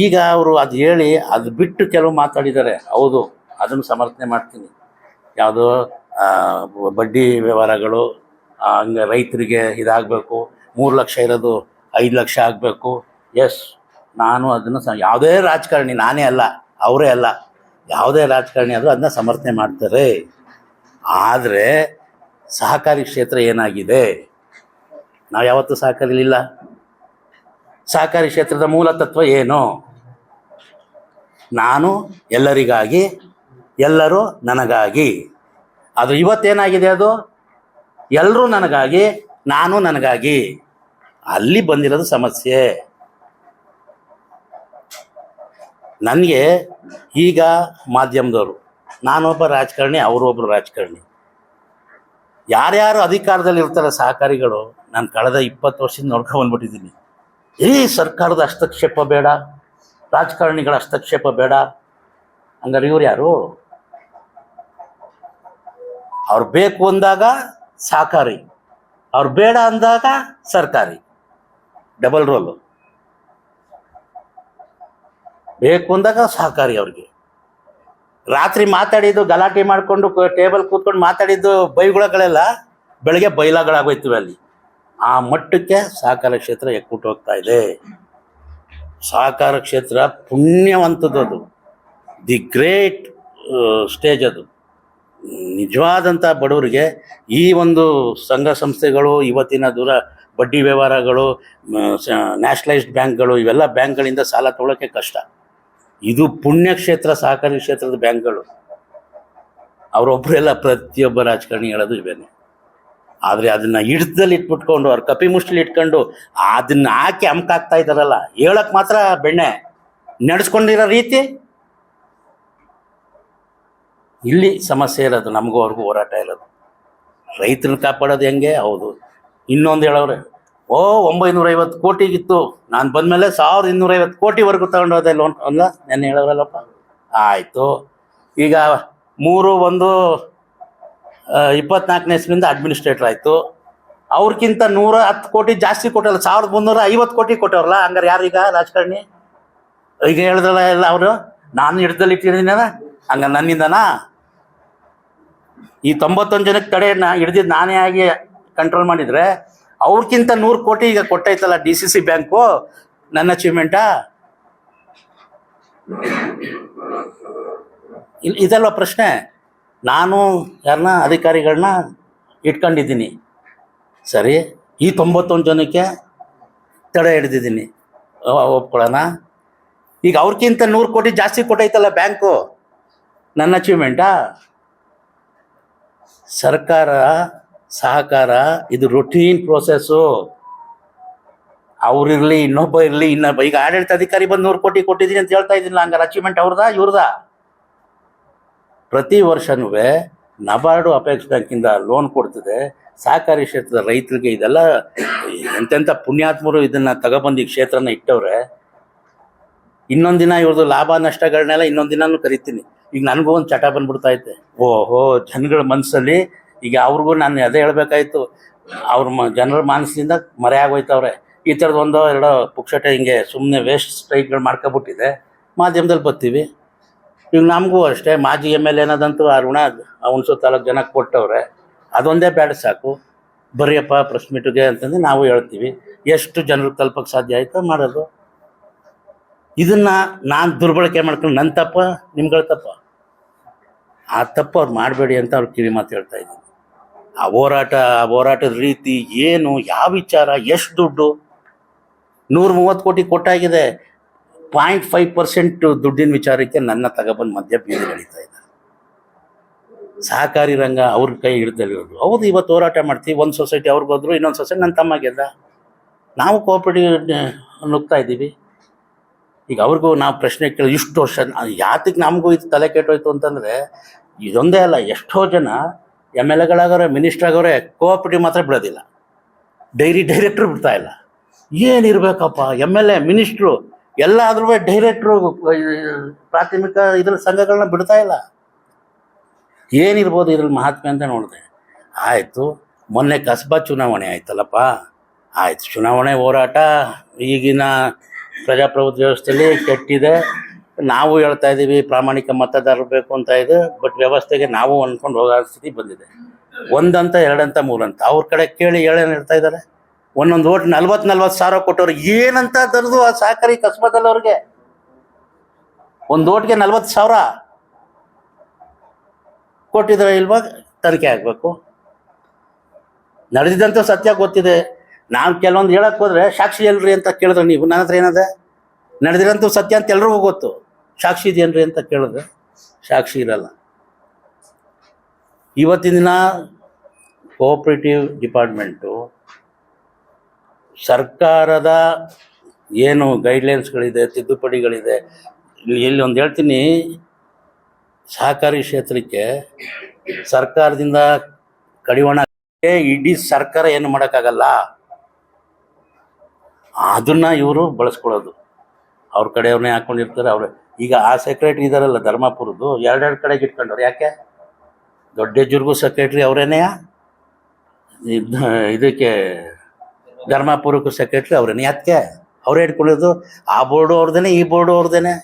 ಈಗ ಅವರು ಅದು ಹೇಳಿ ಅದು ಬಿಟ್ಟು ಕೆಲವು ಮಾತಾಡಿದ್ದಾರೆ. ಹೌದು, ಅದನ್ನು ಸಮರ್ಥನೆ ಮಾಡ್ತೀನಿ. ಯಾವುದೋ ಬಡ್ಡಿ ವ್ಯವಹಾರಗಳು, ಹಂಗೆ ರೈತರಿಗೆ ಇದಾಗಬೇಕು, 3 ಲಕ್ಷ ಇರೋದು 5 ಲಕ್ಷ ಆಗಬೇಕು. ಎಸ್, ನಾನು ಅದನ್ನು ಯಾವುದೇ ರಾಜಕಾರಣಿ, ನಾನೇ ಅಲ್ಲ, ಅವರೇ ಅಲ್ಲ, ಯಾವುದೇ ರಾಜಕಾರಣಿ ಆದರೂ ಅದನ್ನ ಸಮರ್ಥನೆ ಮಾಡ್ತಾರೆ. ಆದರೆ ಸಹಕಾರಿ ಕ್ಷೇತ್ರ ಏನಾಗಿದೆ? ನಾವು ಯಾವತ್ತೂ ಸಹಕಾರಿಲಿಲ್ಲ. ಸಹಕಾರಿ ಕ್ಷೇತ್ರದ ಮೂಲ ತತ್ವ ಏನು? ನಾನು ಎಲ್ಲರಿಗಾಗಿ, ಎಲ್ಲರೂ ನನಗಾಗಿ. ಅದು ಇವತ್ತೇನಾಗಿದೆ? ಅದು ಎಲ್ಲರೂ ನನಗಾಗಿ, ನಾನು ನನಗಾಗಿ. ಅಲ್ಲಿ ಬಂದಿರೋದು ಸಮಸ್ಯೆ. ನನಗೆ ಈಗ ಮಾಧ್ಯಮದವರು, ನಾನೊಬ್ಬ ರಾಜಕಾರಣಿ, ಅವರು ಒಬ್ಬರು ರಾಜಕಾರಣಿ. ಯಾರ್ಯಾರು ಅಧಿಕಾರದಲ್ಲಿ ಇರ್ತಾರೆ ಸಹಕಾರಿಗಳು, ನಾನು ಕಳೆದ 20 ವರ್ಷದಿಂದ ನೋಡ್ಕೊಂಡ್ಬಂದ್ಬಿಟ್ಟಿದ್ದೀನಿ. ಸರ್ಕಾರದ ಹಸ್ತಕ್ಷೇಪ ಬೇಡ, ರಾಜಕಾರಣಿಗಳ ಹಸ್ತಕ್ಷೇಪ ಬೇಡ. ಹಂಗಾರೆ ಇವ್ರು ಯಾರು? ಅವ್ರು ಬೇಕು ಅಂದಾಗ ಸಹಕಾರಿ, ಅವ್ರು ಬೇಡ ಅಂದಾಗ ಸರ್ಕಾರಿ. Double role. ಬೇಕು ಅಂದಾಗ ಸಹಕಾರಿ ಅವ್ರಿಗೆ. ರಾತ್ರಿ ಮಾತಾಡಿದ್ದು ಗಲಾಟೆ ಮಾಡಿಕೊಂಡು ಟೇಬಲ್ ಕೂತ್ಕೊಂಡು ಮಾತಾಡಿದ್ದು ಬೈಗುಳಗಳೆಲ್ಲ ಬೆಳಗ್ಗೆ ಬೈಲಾಗಳಾಗೋಯ್ತವೆ ಅಲ್ಲಿ. ಆ ಮಟ್ಟಕ್ಕೆ ಸಹಕಾರ ಕ್ಷೇತ್ರ ಎಕ್ಕುಟ್ಟು ಹೋಗ್ತಾ ಇದೆ. ಸಹಕಾರ ಕ್ಷೇತ್ರ ಪುಣ್ಯವಂತದ್ದು, ಅದು ದಿ ಗ್ರೇಟ್ ಸ್ಟೇಜ್. ಅದು ನಿಜವಾದಂಥ ಬಡವರಿಗೆ ಈ ಒಂದು ಸಂಘ ಸಂಸ್ಥೆಗಳು ಇವತ್ತಿನ ಬಡ್ಡಿ ವ್ಯವಹಾರಗಳು, ನ್ಯಾಷನಲೈಸ್ಡ್ ಬ್ಯಾಂಕ್ಗಳು, ಇವೆಲ್ಲ ಬ್ಯಾಂಕ್ಗಳಿಂದ ಸಾಲ ತೊಗೊಳಕ್ಕೆ ಕಷ್ಟ. ಇದು ಪುಣ್ಯಕ್ಷೇತ್ರ ಸಹಕಾರಿ ಕ್ಷೇತ್ರದ ಬ್ಯಾಂಕ್ಗಳು. ಅವರೊಬ್ಬರೆಲ್ಲ ಪ್ರತಿಯೊಬ್ಬ ರಾಜಕಾರಣಿ ಹೇಳೋದು ಇವೇನೆ. ಆದರೆ ಅದನ್ನು ಹಿಡ್ದಲ್ಲಿ ಇಟ್ಬಿಟ್ಕೊಂಡು ಅವ್ರ ಕಪಿ ಮುಷ್ಟಿಲಿ ಇಟ್ಕೊಂಡು ಅದನ್ನ ಹಾಕಿ ಹಮ್ಕಾಗ್ತಾ ಇದ್ದಾರಲ್ಲ, ಹೇಳಕ್ಕೆ ಮಾತ್ರ ಬೆಣ್ಣೆ, ನಡೆಸ್ಕೊಂಡಿರೋ ರೀತಿ ಇಲ್ಲಿ ಸಮಸ್ಯೆ ಇರೋದು. ನಮಗೂ ಅವ್ರಿಗೂ ಹೋರಾಟ ಇರೋದು. ರೈತರನ್ನ ಕಾಪಾಡೋದು ಹೆಂಗೆ? ಹೌದು. ಇನ್ನೊಂದು ಹೇಳೋರೆ, 950 ಕೋಟಿಗಿತ್ತು, ನಾನು ಬಂದಮೇಲೆ 1250 ಕೋಟಿವರೆಗೂ ತಗೊಂಡೋದೆ ಲೋನ್ ಅಲ್ಲ, ನೆನ್ನೆ ಹೇಳೋರಲ್ಲಪ್ಪ. ಆಯಿತು, ಈಗ 3/1/24ನೇ ಇಸ್ವಿಯಿಂದ ಅಡ್ಮಿನಿಸ್ಟ್ರೇಟರ್ ಆಯಿತು. ಅವ್ರಿಗಿಂತ 110 ಕೋಟಿ ಜಾಸ್ತಿ ಕೊಟ್ಟಲ್ಲ, 1350 ಕೋಟಿ ಕೊಟ್ಟವ್ರಲ್ಲ. ಹಂಗಾರೆ ಯಾರೀಗ ರಾಜಕಾರಣಿ? ಈಗ ಹೇಳಿದ್ರಲ್ಲ ಎಲ್ಲ ಅವರು, ನಾನು ಹಿಡ್ದಲ್ಲಿ ಇಟ್ಟಿದ್ದೀನ, ಹಂಗ ನನ್ನಿಂದನಾ? ಈ 91 ಜನಕ್ಕೆ ತಡೆಯನ್ನ ಹಿಡ್ದಿದ್ದು ನಾನೇ ಆಗಿ ಕಂಟ್ರೋಲ್ ಮಾಡಿದರೆ ಅವ್ರಿಗಿಂತ 100 ಕೋಟಿ ಈಗ ಕೊಟ್ಟೈತಲ್ಲ DCC ಬ್ಯಾಂಕು. ನನ್ನ ಅಚೀವ್ಮೆಂಟಾ? ಇದಲ್ವ ಪ್ರಶ್ನೆ. ನಾನು ಯಾರನ್ನ ಅಧಿಕಾರಿಗಳನ್ನ ಇಟ್ಕೊಂಡಿದ್ದೀನಿ, ಸರಿ, ಈ 91 ಜನಕ್ಕೆ ತಡೆ ಹಿಡ್ದಿದ್ದೀನಿ, ಒಪ್ಕೊಳ್ಳೋಣ. ಈಗ ಅವ್ರಿಗಿಂತ 100 ಕೋಟಿ ಜಾಸ್ತಿ ಕೊಟ್ಟೈತಲ್ಲ ಬ್ಯಾಂಕು, ನನ್ನ ಅಚೀವ್ಮೆಂಟಾ? ಸರ್ಕಾರ ಸಹಕಾರ ಇದು ರೊಟೀನ್ ಪ್ರೋಸೆಸ್ಸು. ಅವ್ರಿರಲಿ, ಇನ್ನೊಬ್ಬ ಇರಲಿ, ಇನ್ನೊಬ್ಬ. ಈಗ ಆಡಳಿತ ಅಧಿಕಾರಿ ಬಂದು 100 ಕೋಟಿ ಕೊಟ್ಟಿದ್ದೀನಿ ಅಂತ ಹೇಳ್ತಾ ಇದ್ದೀನಿಲ್ಲ, ಹಂಗಾರೆ ಅಚೀವ್ಮೆಂಟ್ ಅವ್ರದಾ ಇವ್ರದಾ? ಪ್ರತಿ ವರ್ಷನೂ ನಬಾರ್ಡು ಅಪೆಕ್ಸ್ ಬ್ಯಾಂಕಿಂದ ಲೋನ್ ಕೊಡ್ತಿದೆ ಸಹಕಾರಿ ಕ್ಷೇತ್ರದ ರೈತರಿಗೆ. ಇದೆಲ್ಲ ಎಂತೆಂಥ ಪುಣ್ಯಾತ್ಮರು ಇದನ್ನು ತಗೊಬಂದು ಈ ಕ್ಷೇತ್ರನ ಇಟ್ಟವ್ರೆ. ಇನ್ನೊಂದು ದಿನ ಇವ್ರದ್ದು ಲಾಭ ನಷ್ಟಗಳನ್ನೆಲ್ಲ ಇನ್ನೊಂದು ದಿನನೂ ಕರಿತೀನಿ. ಈಗ ನನಗೂ ಒಂದು ಚಟ ಬಂದ್ಬಿಡ್ತಾ ಐತೆ. ಓಹೋ, ಜನಗಳ ಮನಸ್ಸಲ್ಲಿ ಈಗ ಅವ್ರಿಗೂ ನಾನು ಅದೇ ಹೇಳಬೇಕಾಯ್ತು. ಅವ್ರ ಜನರ ಮಾನಸದಿಂದ ಮರೆ ಆಗೋಯ್ತವ್ರೆ. ಈ ಥರದ್ದು 1-2 ಪುಕ್ಷಟೆ ಹಿಂಗೆ ಸುಮ್ಮನೆ ವೇಸ್ಟ್ ಸ್ಟ್ರೈಕ್ಗಳು ಮಾಡ್ಕೊಬಿಟ್ಟಿದೆ. ಮಾಧ್ಯಮದಲ್ಲಿ ಬರ್ತೀವಿ. ಈಗ ನಮಗೂ ಅಷ್ಟೇ, ಮಾಜಿ MLA ಏನದಂತೂ ಆ ಋಣ ಹುಣಸೂರು ತಾಲೂಕು ಜನಕ್ಕೆ ಕೊಟ್ಟವ್ರೆ. ಅದೊಂದೇ ಬೇಡ ಸಾಕು, ಬರೆಯಪ್ಪ ಪ್ರೆಸ್ ಮೀಟಿಗೆ ಅಂತಂದು ನಾವು ಹೇಳ್ತೀವಿ. ಎಷ್ಟು ಜನರಿಗೆ ತಲುಪಕ್ಕೆ ಸಾಧ್ಯ ಆಯಿತೋ ಮಾಡೋದು. ಇದನ್ನು ನಾನು ದುರ್ಬಳಕೆ ಮಾಡ್ಕೊಂಡು ನನ್ನ ತಪ್ಪ, ನಿಮ್ಗಳ ತಪ್ಪ? ಆ ತಪ್ಪು ಅವ್ರು ಮಾಡಬೇಡಿ ಅಂತ ಅವ್ರು ಕಿವಿ ಮಾತು ಹೇಳ್ತಾ ಇದ್ದೀನಿ. ಆ ಹೋರಾಟದ ರೀತಿ ಏನು, ಯಾವ ವಿಚಾರ, ಎಷ್ಟು ದುಡ್ಡು? 130 ಕೋಟಿ ಕೊಟ್ಟಾಗಿದೆ. 0.5% ದುಡ್ಡಿನ ವಿಚಾರಕ್ಕೆ ನನ್ನ ತಗೊಬಂದು ಮಧ್ಯ ಬೀದಿ ನಡೀತಾ ಇದ್ದಾರೆ. ಸಹಕಾರಿ ರಂಗ ಅವ್ರ ಕೈ ಹಿಡ್ದಲ್ಲಿರೋದು. ಹೌದು, ಇವತ್ತು ಹೋರಾಟ ಮಾಡ್ತೀವಿ. ಒಂದು ಸೊಸೈಟಿ ಅವ್ರಿಗೋದ್ರು, ಇನ್ನೊಂದು ಸೊಸೈಟಿ ನನ್ನ ತಮ್ಮ ಗೆದ್ದ, ನಾವು ಕೋಆಪರೇಟಿವ್ ನುಗ್ತಾ ಇದ್ದೀವಿ. ಈಗ ಅವ್ರಿಗೂ ನಾವು ಪ್ರಶ್ನೆ ಕೇಳಿ ಇಷ್ಟು ವರ್ಷ ಯಾತಕ್ಕೆ ನಮಗೂ ಇದು ತಲೆ ಕೆಟ್ಟೋಯ್ತು ಅಂತಂದರೆ, ಇದೊಂದೇ ಅಲ್ಲ, ಎಷ್ಟೋ ಜನ MLAಗಳಾಗವ್ರೆ, ಮಿನಿಸ್ಟರ್ ಆಗವ್ರೆ, ಕೋಆಪರೇಟಿವ್ ಮಾತ್ರ ಬಿಡೋದಿಲ್ಲ, ಡೈರೆಕ್ಟ್ರು ಬಿಡ್ತಾ ಇಲ್ಲ. ಏನಿರಬೇಕಪ್ಪ, MLA ಮಿನಿಸ್ಟ್ರು ಎಲ್ಲ ಆದ್ರೂ ಡೈರೆಕ್ಟ್ರು ಪ್ರಾಥಮಿಕ ಇದ್ರ ಸಂಘಗಳನ್ನ ಬಿಡ್ತಾ ಇಲ್ಲ. ಏನಿರ್ಬೋದು ಇದ್ರಲ್ಲಿ ಮಹಾತ್ಮೆ ಅಂತ ನೋಡಿದೆ. ಆಯಿತು, ಮೊನ್ನೆ ಕಸ್ಬಾ ಚುನಾವಣೆ ಆಯ್ತಲ್ಲಪ್ಪ, ಆಯಿತು, ಚುನಾವಣೆ ಹೋರಾಟ ಈಗಿನ ಪ್ರಜಾಪ್ರಭುತ್ವ ವ್ಯವಸ್ಥೆಯಲ್ಲಿ ಕೆಟ್ಟಿದೆ. ನಾವು ಹೇಳ್ತಾ ಇದ್ದೀವಿ ಪ್ರಾಮಾಣಿಕ ಮತದಾರರು ಬೇಕು ಅಂತ ಇದೆ. ಬಟ್ ವ್ಯವಸ್ಥೆಗೆ ನಾವು ಅಂದ್ಕೊಂಡು ಹೋಗೋ ಸ್ಥಿತಿ ಬಂದಿದೆ. 1 ಅಂತ 2 ಅಂತ 3 ಅಂತ ಅವ್ರ ಕಡೆ ಕೇಳಿ ಹೇಳೇನು ಹೇಳ್ತಾ ಇದ್ದಾರೆ. ಒಂದೊಂದು ಓಟ್ 40 ಸಾವಿರ ಕೊಟ್ಟವ್ರು ಏನಂತ ತರದು ಆ ಸಹಕಾರಿ ಕಸ್ಬಾದಲ್ಲಿ ಅವ್ರಿಗೆ ಒಂದು ಓಟ್ಗೆ 40 ಸಾವಿರ ಕೊಟ್ಟಿದ್ರೆ ಇಲ್ವಾ? ತನಿಖೆ ಆಗಬೇಕು. ನಡೆದಿದ್ದಂಥ ಸತ್ಯ ಗೊತ್ತಿದೆ. ನಾವು ಕೆಲವೊಂದು ಹೇಳಕ್ಕೆ ಹೋದ್ರೆ ಸಾಕ್ಷಿ ಎಲ್ರಿ ಅಂತ ಕೇಳಿದ್ರೆ, ನೀವು ನನ್ನ ಹತ್ರ ಏನದೆ ನಡೆದಿರೋಂಥ ಸತ್ಯ ಅಂತ ಎಲ್ರಿಗೂ ಗೊತ್ತು, ಸಾಕ್ಷಿ ಇದೆಯೇನ್ರಿ ಅಂತ ಕೇಳಿದ್ರೆ ಸಾಕ್ಷಿ ಇರಲ್ಲ. ಇವತ್ತಿನ ದಿನ ಕೋಆಪರೇಟಿವ್ ಡಿಪಾರ್ಟ್ಮೆಂಟು ಸರ್ಕಾರದ ಏನು ಗೈಡ್ಲೈನ್ಸ್ಗಳಿದೆ, ತಿದ್ದುಪಡಿಗಳಿದೆ. ಇಲ್ಲಿ ಒಂದು ಹೇಳ್ತೀನಿ, ಸಹಕಾರಿ ಕ್ಷೇತ್ರಕ್ಕೆ ಸರ್ಕಾರದಿಂದ ಕಡಿವಾಣ ಇಡೀ ಸರ್ಕಾರ ಏನು ಮಾಡೋಕ್ಕಾಗಲ್ಲ. ಅದನ್ನು ಇವರು ಬಳಸ್ಕೊಳ್ಳೋದು, ಅವ್ರ ಕಡೆಯವ್ರನ್ನೇ ಹಾಕ್ಕೊಂಡಿರ್ತಾರೆ. ಅವರು ಈಗ ಆ ಸೆಕ್ರೆಟ್ರಿ ಇದ್ದಾರಲ್ಲ ಧರ್ಮಪುರದ್ದು, 2 ಕಡೆಗೆ ಇಟ್ಕೊಂಡವ್ರು. ಯಾಕೆ? ದೊಡ್ಡಜ್ಜರಿಗೂ ಸೆಕ್ರೆಟ್ರಿ ಅವರೇನೆಯ, ಇದಕ್ಕೆ ಧರ್ಮಾಪುರಕ್ಕೂ ಸೆಕ್ರೆಟ್ರಿ ಅವರೇನೆ. ಯಾಕೆ ಅವರೇ ಇಟ್ಕೊಳ್ಳೋದು? ಆ ಬೋರ್ಡು ಅವ್ರದ್ದೇನೆ, ಈ ಬೋರ್ಡು ಅವ್ರದ್ದೇನೆ.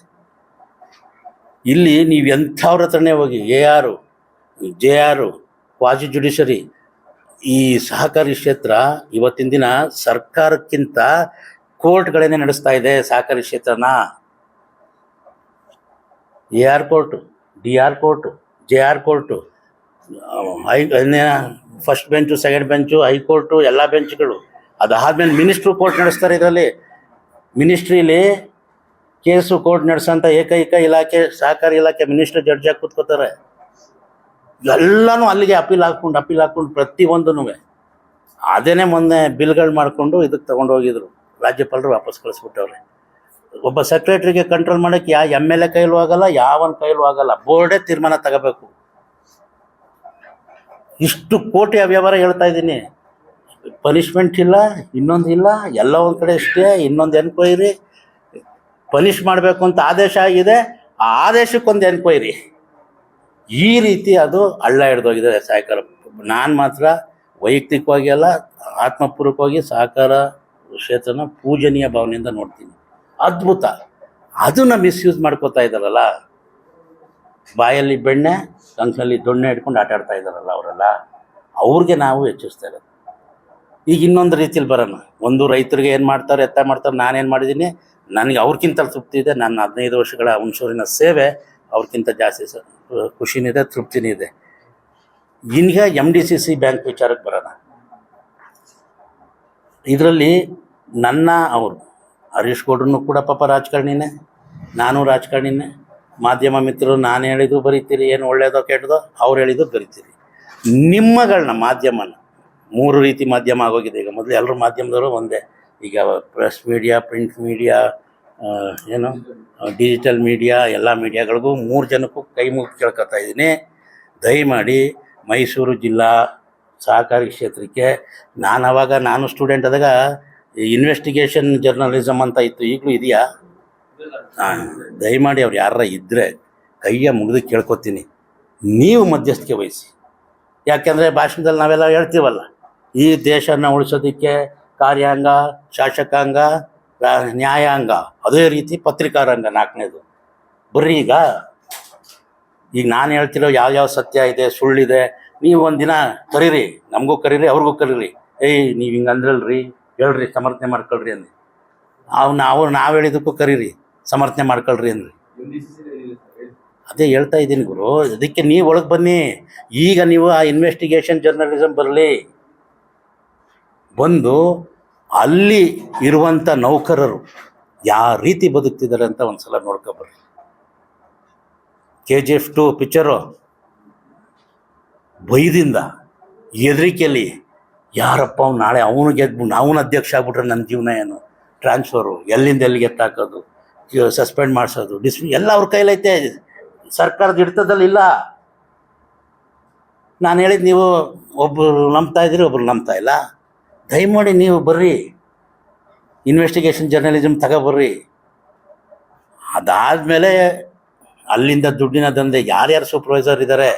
ಇಲ್ಲಿ ನೀವು ಎಂಥವ್ರ ಹತ್ರನೇ ಹೋಗಿ, AR, JR, ಕ್ವಾಸಿ ಜುಡಿಷರಿ, ಈ ಸಹಕಾರಿ ಕ್ಷೇತ್ರ ಇವತ್ತಿನ ದಿನ ಸರ್ಕಾರಕ್ಕಿಂತ ಕೋರ್ಟ್ಗಳನ್ನೇ ನಡೆಸ್ತಾ ಇದೆ ಸಹಕಾರಿ ಕ್ಷೇತ್ರನ. AR court, DR court, JR court, first bench, second bench, high court, ಎಲ್ಲ ಬೆಂಚ್ಗಳು. ಅದಾದಮೇಲೆ ಮಿನಿಸ್ಟ್ರು ಕೋರ್ಟ್ ನಡೆಸ್ತಾರೆ. ಇದರಲ್ಲಿ ಮಿನಿಸ್ಟ್ರಿಲಿ ಕೇಸು ಕೋರ್ಟ್ ನಡೆಸೋಂಥ ಏಕೈಕ ಇಲಾಖೆ ಸಹಕಾರಿ ಇಲಾಖೆ. ಮಿನಿಸ್ಟ್ರ್ ಜಡ್ಜಾಗಿ ಕೂತ್ಕೋತಾರೆ. ಎಲ್ಲನೂ ಅಲ್ಲಿಗೆ ಅಪೀಲ್ ಹಾಕ್ಕೊಂಡು ಪ್ರತಿಯೊಂದೂ ಅದೇನೇ ಮೊನ್ನೆ ಬಿಲ್ಗಳು ಮಾಡಿಕೊಂಡು ಇದಕ್ಕೆ ತೊಗೊಂಡೋಗಿದ್ರು. ರಾಜ್ಯಪಾಲರು ವಾಪಸ್ ಕಳಿಸ್ಬಿಟ್ಟವ್ರೆ. ಒಬ್ಬ ಸೆಕ್ರೆಟ್ರಿಗೆ ಕಂಟ್ರೋಲ್ ಮಾಡೋಕ್ಕೆ MLA ಕೈಲೂ ಆಗಲ್ಲ, ಯಾವನ ಕೈಲೂ ಆಗಲ್ಲ. ಬೋರ್ಡೇ ತೀರ್ಮಾನ ತಗೋಬೇಕು. ಇಷ್ಟು ಕೋಟಿ ಅವ್ಯವಹಾರ ಹೇಳ್ತಾ ಇದ್ದೀನಿ. ಪನಿಷ್ಮೆಂಟ್ ಇಲ್ಲ, ಇನ್ನೊಂದು ಇಲ್ಲ, ಎಲ್ಲ ಒಂದು ಕಡೆ ಇಷ್ಟೇ. ಇನ್ನೊಂದು ಎನ್ಕ್ವೈರಿ ಪನಿಷ್ ಮಾಡಬೇಕು ಅಂತ ಆದೇಶ ಆಗಿದೆ, ಆ ಆದೇಶಕ್ಕೊಂದು ಎನ್ಕ್ವೈರಿ. ಈ ರೀತಿ ಅದು ಹಳ್ಳ ಹಿಡ್ದೋಗಿದೆ ಸಹಕಾರ. ನಾನು ಮಾತ್ರ ವೈಯಕ್ತಿಕವಾಗಿ ಅಲ್ಲ, ಆತ್ಮಪೂರ್ವಕವಾಗಿ ಸಹಕಾರ ಕ್ಷೇತ್ರನ ಪೂಜನೀಯ ಭಾವನೆಯಿಂದ ನೋಡ್ತೀನಿ. ಅದ್ಭುತ. ಅದನ್ನು ಮಿಸ್ಯೂಸ್ ಮಾಡ್ಕೋತಾ ಇದ್ದಾರಲ್ಲ. ಬಾಯಲ್ಲಿ ಬೆಣ್ಣೆ, ಕಂಕ್ನಲ್ಲಿ ದೊಣ್ಣೆ ಇಟ್ಕೊಂಡು ಆಟ ಆಡ್ತಾ ಇದ್ದಾರಲ್ಲ ಅವರೆಲ್ಲ, ಅವ್ರಿಗೆ ನಾವು ಹೆಚ್ಚಿಸ್ತಾ ಇರೋದು. ಈಗ ಇನ್ನೊಂದು ರೀತಿಯಲ್ಲಿ ಬರೋಣ. ಒಂದು ರೈತರಿಗೆ ಏನು ಮಾಡ್ತಾರೆ, ಎತ್ತ ಮಾಡ್ತಾರೆ, ನಾನೇನು ಮಾಡಿದ್ದೀನಿ, ನನಗೆ ಅವ್ರಿಗಿಂತ ತೃಪ್ತಿ ಇದೆ. ನನ್ನ 15 ವರ್ಷಗಳ ಹುಣಸೂರಿನ ಸೇವೆ ಅವ್ರಿಗಿಂತ ಜಾಸ್ತಿ ಖುಷಿನಿದೆ, ತೃಪ್ತಿನೂ ಇದೆ. ಈಗ MDCC ಬ್ಯಾಂಕ್ ವಿಚಾರಕ್ಕೆ ಬರೋಣ. ಇದರಲ್ಲಿ ಅವರು ಹರೀಶ್ ಗೌಡ್ರನ್ನು ಕೂಡ ಪಾಪ ರಾಜಕಾರಣಿನೇ, ನಾನು ರಾಜಕಾರಣಿನೇ. ಮಾಧ್ಯಮ ಮಿತ್ರರು ನಾನು ಹೇಳಿದ್ದು ಬರೀತೀರಿ, ಏನು ಒಳ್ಳೇದೋ ಕೆಟ್ಟದೋ ಅವ್ರು ಹೇಳಿದ್ದು ಬರೀತೀರಿ. ನಿಮ್ಮಗಳನ್ನ ಮಾಧ್ಯಮನ 3 ರೀತಿ ಮಾಧ್ಯಮ ಆಗೋಗಿದೆ ಈಗ. ಮೊದಲು ಎಲ್ಲರೂ ಮಾಧ್ಯಮದವರು ಒಂದೇ. ಈಗ press media, print media, digital media, ಎಲ್ಲ ಮೀಡಿಯಾಗಳಿಗೂ 3 ಜನಕ್ಕೂ ಕೈ ಮುಗಿ ಕೇಳ್ಕೊತಾ ಇದ್ದೀನಿ. ದಯಮಾಡಿ ಮೈಸೂರು ಜಿಲ್ಲಾ ಸಹಕಾರಿ ಕ್ಷೇತ್ರಕ್ಕೆ ನಾನು ಸ್ಟೂಡೆಂಟ್ ಆದಾಗ ಇನ್ವೆಸ್ಟಿಗೇಷನ್ ಜರ್ನಲಿಸಮ್ ಅಂತ ಇತ್ತು, ಈಗಲೂ ಇದೆಯಾ? ದಯಮಾಡಿ ಅವ್ರು ಯಾರ ಇದ್ದರೆ ಕೈಯ ಮುಗಿದು ಕೇಳ್ಕೊತೀನಿ, ನೀವು ಮಧ್ಯಸ್ಥಿಕೆ ವಹಿಸಿ. ಯಾಕೆಂದರೆ ಭಾಷಣದಲ್ಲಿ ನಾವೆಲ್ಲ ಹೇಳ್ತೀವಲ್ಲ, ಈ ದೇಶನ ಉಳಿಸೋದಕ್ಕೆ ಕಾರ್ಯಾಂಗ, ಶಾಸಕಾಂಗ, ನ್ಯಾಯಾಂಗ, ಅದೇ ರೀತಿ ಪತ್ರಿಕಾರಂಗ 4ನೇದು. ಬರ್ರಿ ಈಗ ನಾನು ಹೇಳ್ತಿರೋ ಯಾವ್ಯಾವ ಸತ್ಯ ಇದೆ, ಸುಳ್ಳಿದೆ, ನೀವು ಒಂದಿನ ಕರೀರಿ, ನಮಗೂ ಕರೀರಿ, ಅವ್ರಿಗೂ ಕರೀರಿ. ನೀವು ಹಿಂಗೆ ಅಂದ್ರಲ್ರಿ, ಹೇಳ್ರಿ, ಸಮರ್ಥನೆ ಮಾಡ್ಕೊಳ್ರಿ ಅಂದ್ರಿ. ನಾವು ಹೇಳಿದ್ದಕ್ಕೂ ಕರೀರಿ, ಸಮರ್ಥನೆ ಮಾಡ್ಕೊಳ್ರಿ ಅಂದ್ರಿ. ಅದೇ ಹೇಳ್ತಾ ಇದ್ದೀನಿ ಗುರು. ಅದಕ್ಕೆ ನೀವು ಒಳಗೆ ಬನ್ನಿ. ಈಗ ನೀವು ಆ ಇನ್ವೆಸ್ಟಿಗೇಷನ್ ಜರ್ನಲಿಸಮ್ ಬರಲಿ, ಬಂದು ಅಲ್ಲಿ ಇರುವಂಥ ನೌಕರರು ಯಾವ ರೀತಿ ಬದುಕ್ತಿದ್ದಾರೆ ಅಂತ ಒಂದು ಸಲ ನೋಡ್ಕೊಬರ್ರಿ. KGF 2 ಪಿಕ್ಚರು ಭಯದಿಂದ, ಹೆದರಿಕೆಯಲ್ಲಿ, ಯಾರಪ್ಪ ಅವ್ನು ನಾಳೆ ಅವನು ಗೆದ್ಬಿಟ್ಟು ಅವನು ಅಧ್ಯಕ್ಷ ಆಗ್ಬಿಟ್ರೆ ನನ್ನ ಜೀವನ ಏನು, ಟ್ರಾನ್ಸ್ಫರು ಎಲ್ಲಿಂದ ಎಲ್ಲಿಗೆ ಎತ್ತಾಕೋದು, ಸಸ್ಪೆಂಡ್ ಮಾಡಿಸೋದು, ಎಲ್ಲ ಅವ್ರ ಕೈಲೈತೆ. ಸರ್ಕಾರದ ಹಿಡಿತದಲ್ಲಿಲ್ಲ. ನಾನು ಹೇಳಿದ್ದು ನೀವು ಒಬ್ಬರು ನಂಬ್ತಾ ಇದ್ದೀರಿ, ಒಬ್ರು ನಂಬ್ತಾ ಇಲ್ಲ. ದಯಮಾಡಿ ನೀವು ಬರ್ರಿ, ಇನ್ವೆಸ್ಟಿಗೇಷನ್ ಜರ್ನಲಿಸಮ್ ತಗೊಬರ್ರಿ. ಅದಾದಮೇಲೆ ಅಲ್ಲಿಂದ ದುಡ್ಡಿನ ದಂಧೆ, ಯಾರ್ಯಾರು ಸೂಪರ್ವೈಸರ್ ಇದ್ದಾರೆ,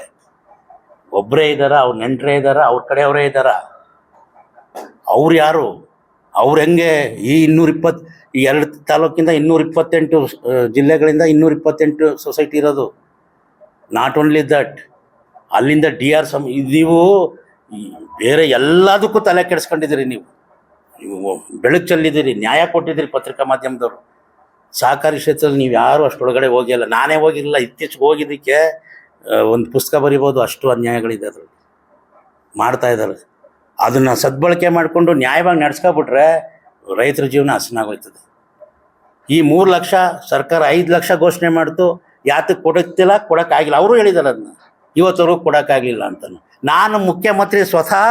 ಒಬ್ಬರೇ ಇದ್ದಾರಾ, ಅವ್ರ ನೆಂಟರೇ ಇದ್ದಾರಾ, ಅವ್ರ ಕಡೆಯವರೇ ಇದ್ದಾರಾ, ಅವ್ರು ಯಾರು, ಅವ್ರು ಹೆಂಗೆ ಈ 2 ತಾಲೂಕಿಂದ 228 ಜಿಲ್ಲೆಗಳಿಂದ 228 ಸೊಸೈಟಿ ಇರೋದು. ನಾಟ್ ಓನ್ಲಿ ದಟ್, ಅಲ್ಲಿಂದ DR ನೀವು ಬೇರೆ ಎಲ್ಲದಕ್ಕೂ ತಲೆ ಕೆಡಿಸ್ಕೊಂಡಿದ್ದೀರಿ. ನೀವು ಬೆಳಕು ಚೆಲ್ಲಿದ್ದೀರಿ, ನ್ಯಾಯ ಕೊಟ್ಟಿದ್ದೀರಿ ಪತ್ರಿಕಾ ಮಾಧ್ಯಮದವರು. ಸಹಕಾರಿ ಕ್ಷೇತ್ರದಲ್ಲಿ ನೀವು ಯಾರೂ ಅಷ್ಟೊಳಗಡೆ ಹೋಗಿಲ್ಲ. ನಾನೇ ಹೋಗಿರಲಿಲ್ಲ, ಇತ್ತೀಚೆಗೆ ಹೋಗಿದ್ದಕ್ಕೆ ಒಂದು ಪುಸ್ತಕ ಬರಿಬೋದು, ಅಷ್ಟು ಅನ್ಯಾಯಗಳಿದೆ ಅದರಲ್ಲಿ ಮಾಡ್ತಾ ಇದ್ದಾರೆ. ಅದನ್ನು ಸದ್ಬಳಕೆ ಮಾಡಿಕೊಂಡು ನ್ಯಾಯವಾಗಿ ನಡೆಸ್ಕೊಬಿಟ್ರೆ ರೈತರ ಜೀವನ ಹಸನಾಗೋಯ್ತದೆ. ಈ 3 ಲಕ್ಷ ಸರ್ಕಾರ 5 ಲಕ್ಷ ಘೋಷಣೆ ಮಾಡ್ತು, ಯಾತಕ್ಕೆ ಕೊಡೋಕ್ಕಾಗಿಲ್ಲ. ಅವರು ಹೇಳಿದ್ದಾರೆ ಅದನ್ನ, ಇವತ್ತವರೆಗೂ ಕೊಡೋಕ್ಕಾಗಲಿಲ್ಲ ಅಂತಲೂ. ನಾನು ಮುಖ್ಯಮಂತ್ರಿ ಸ್ವತಃ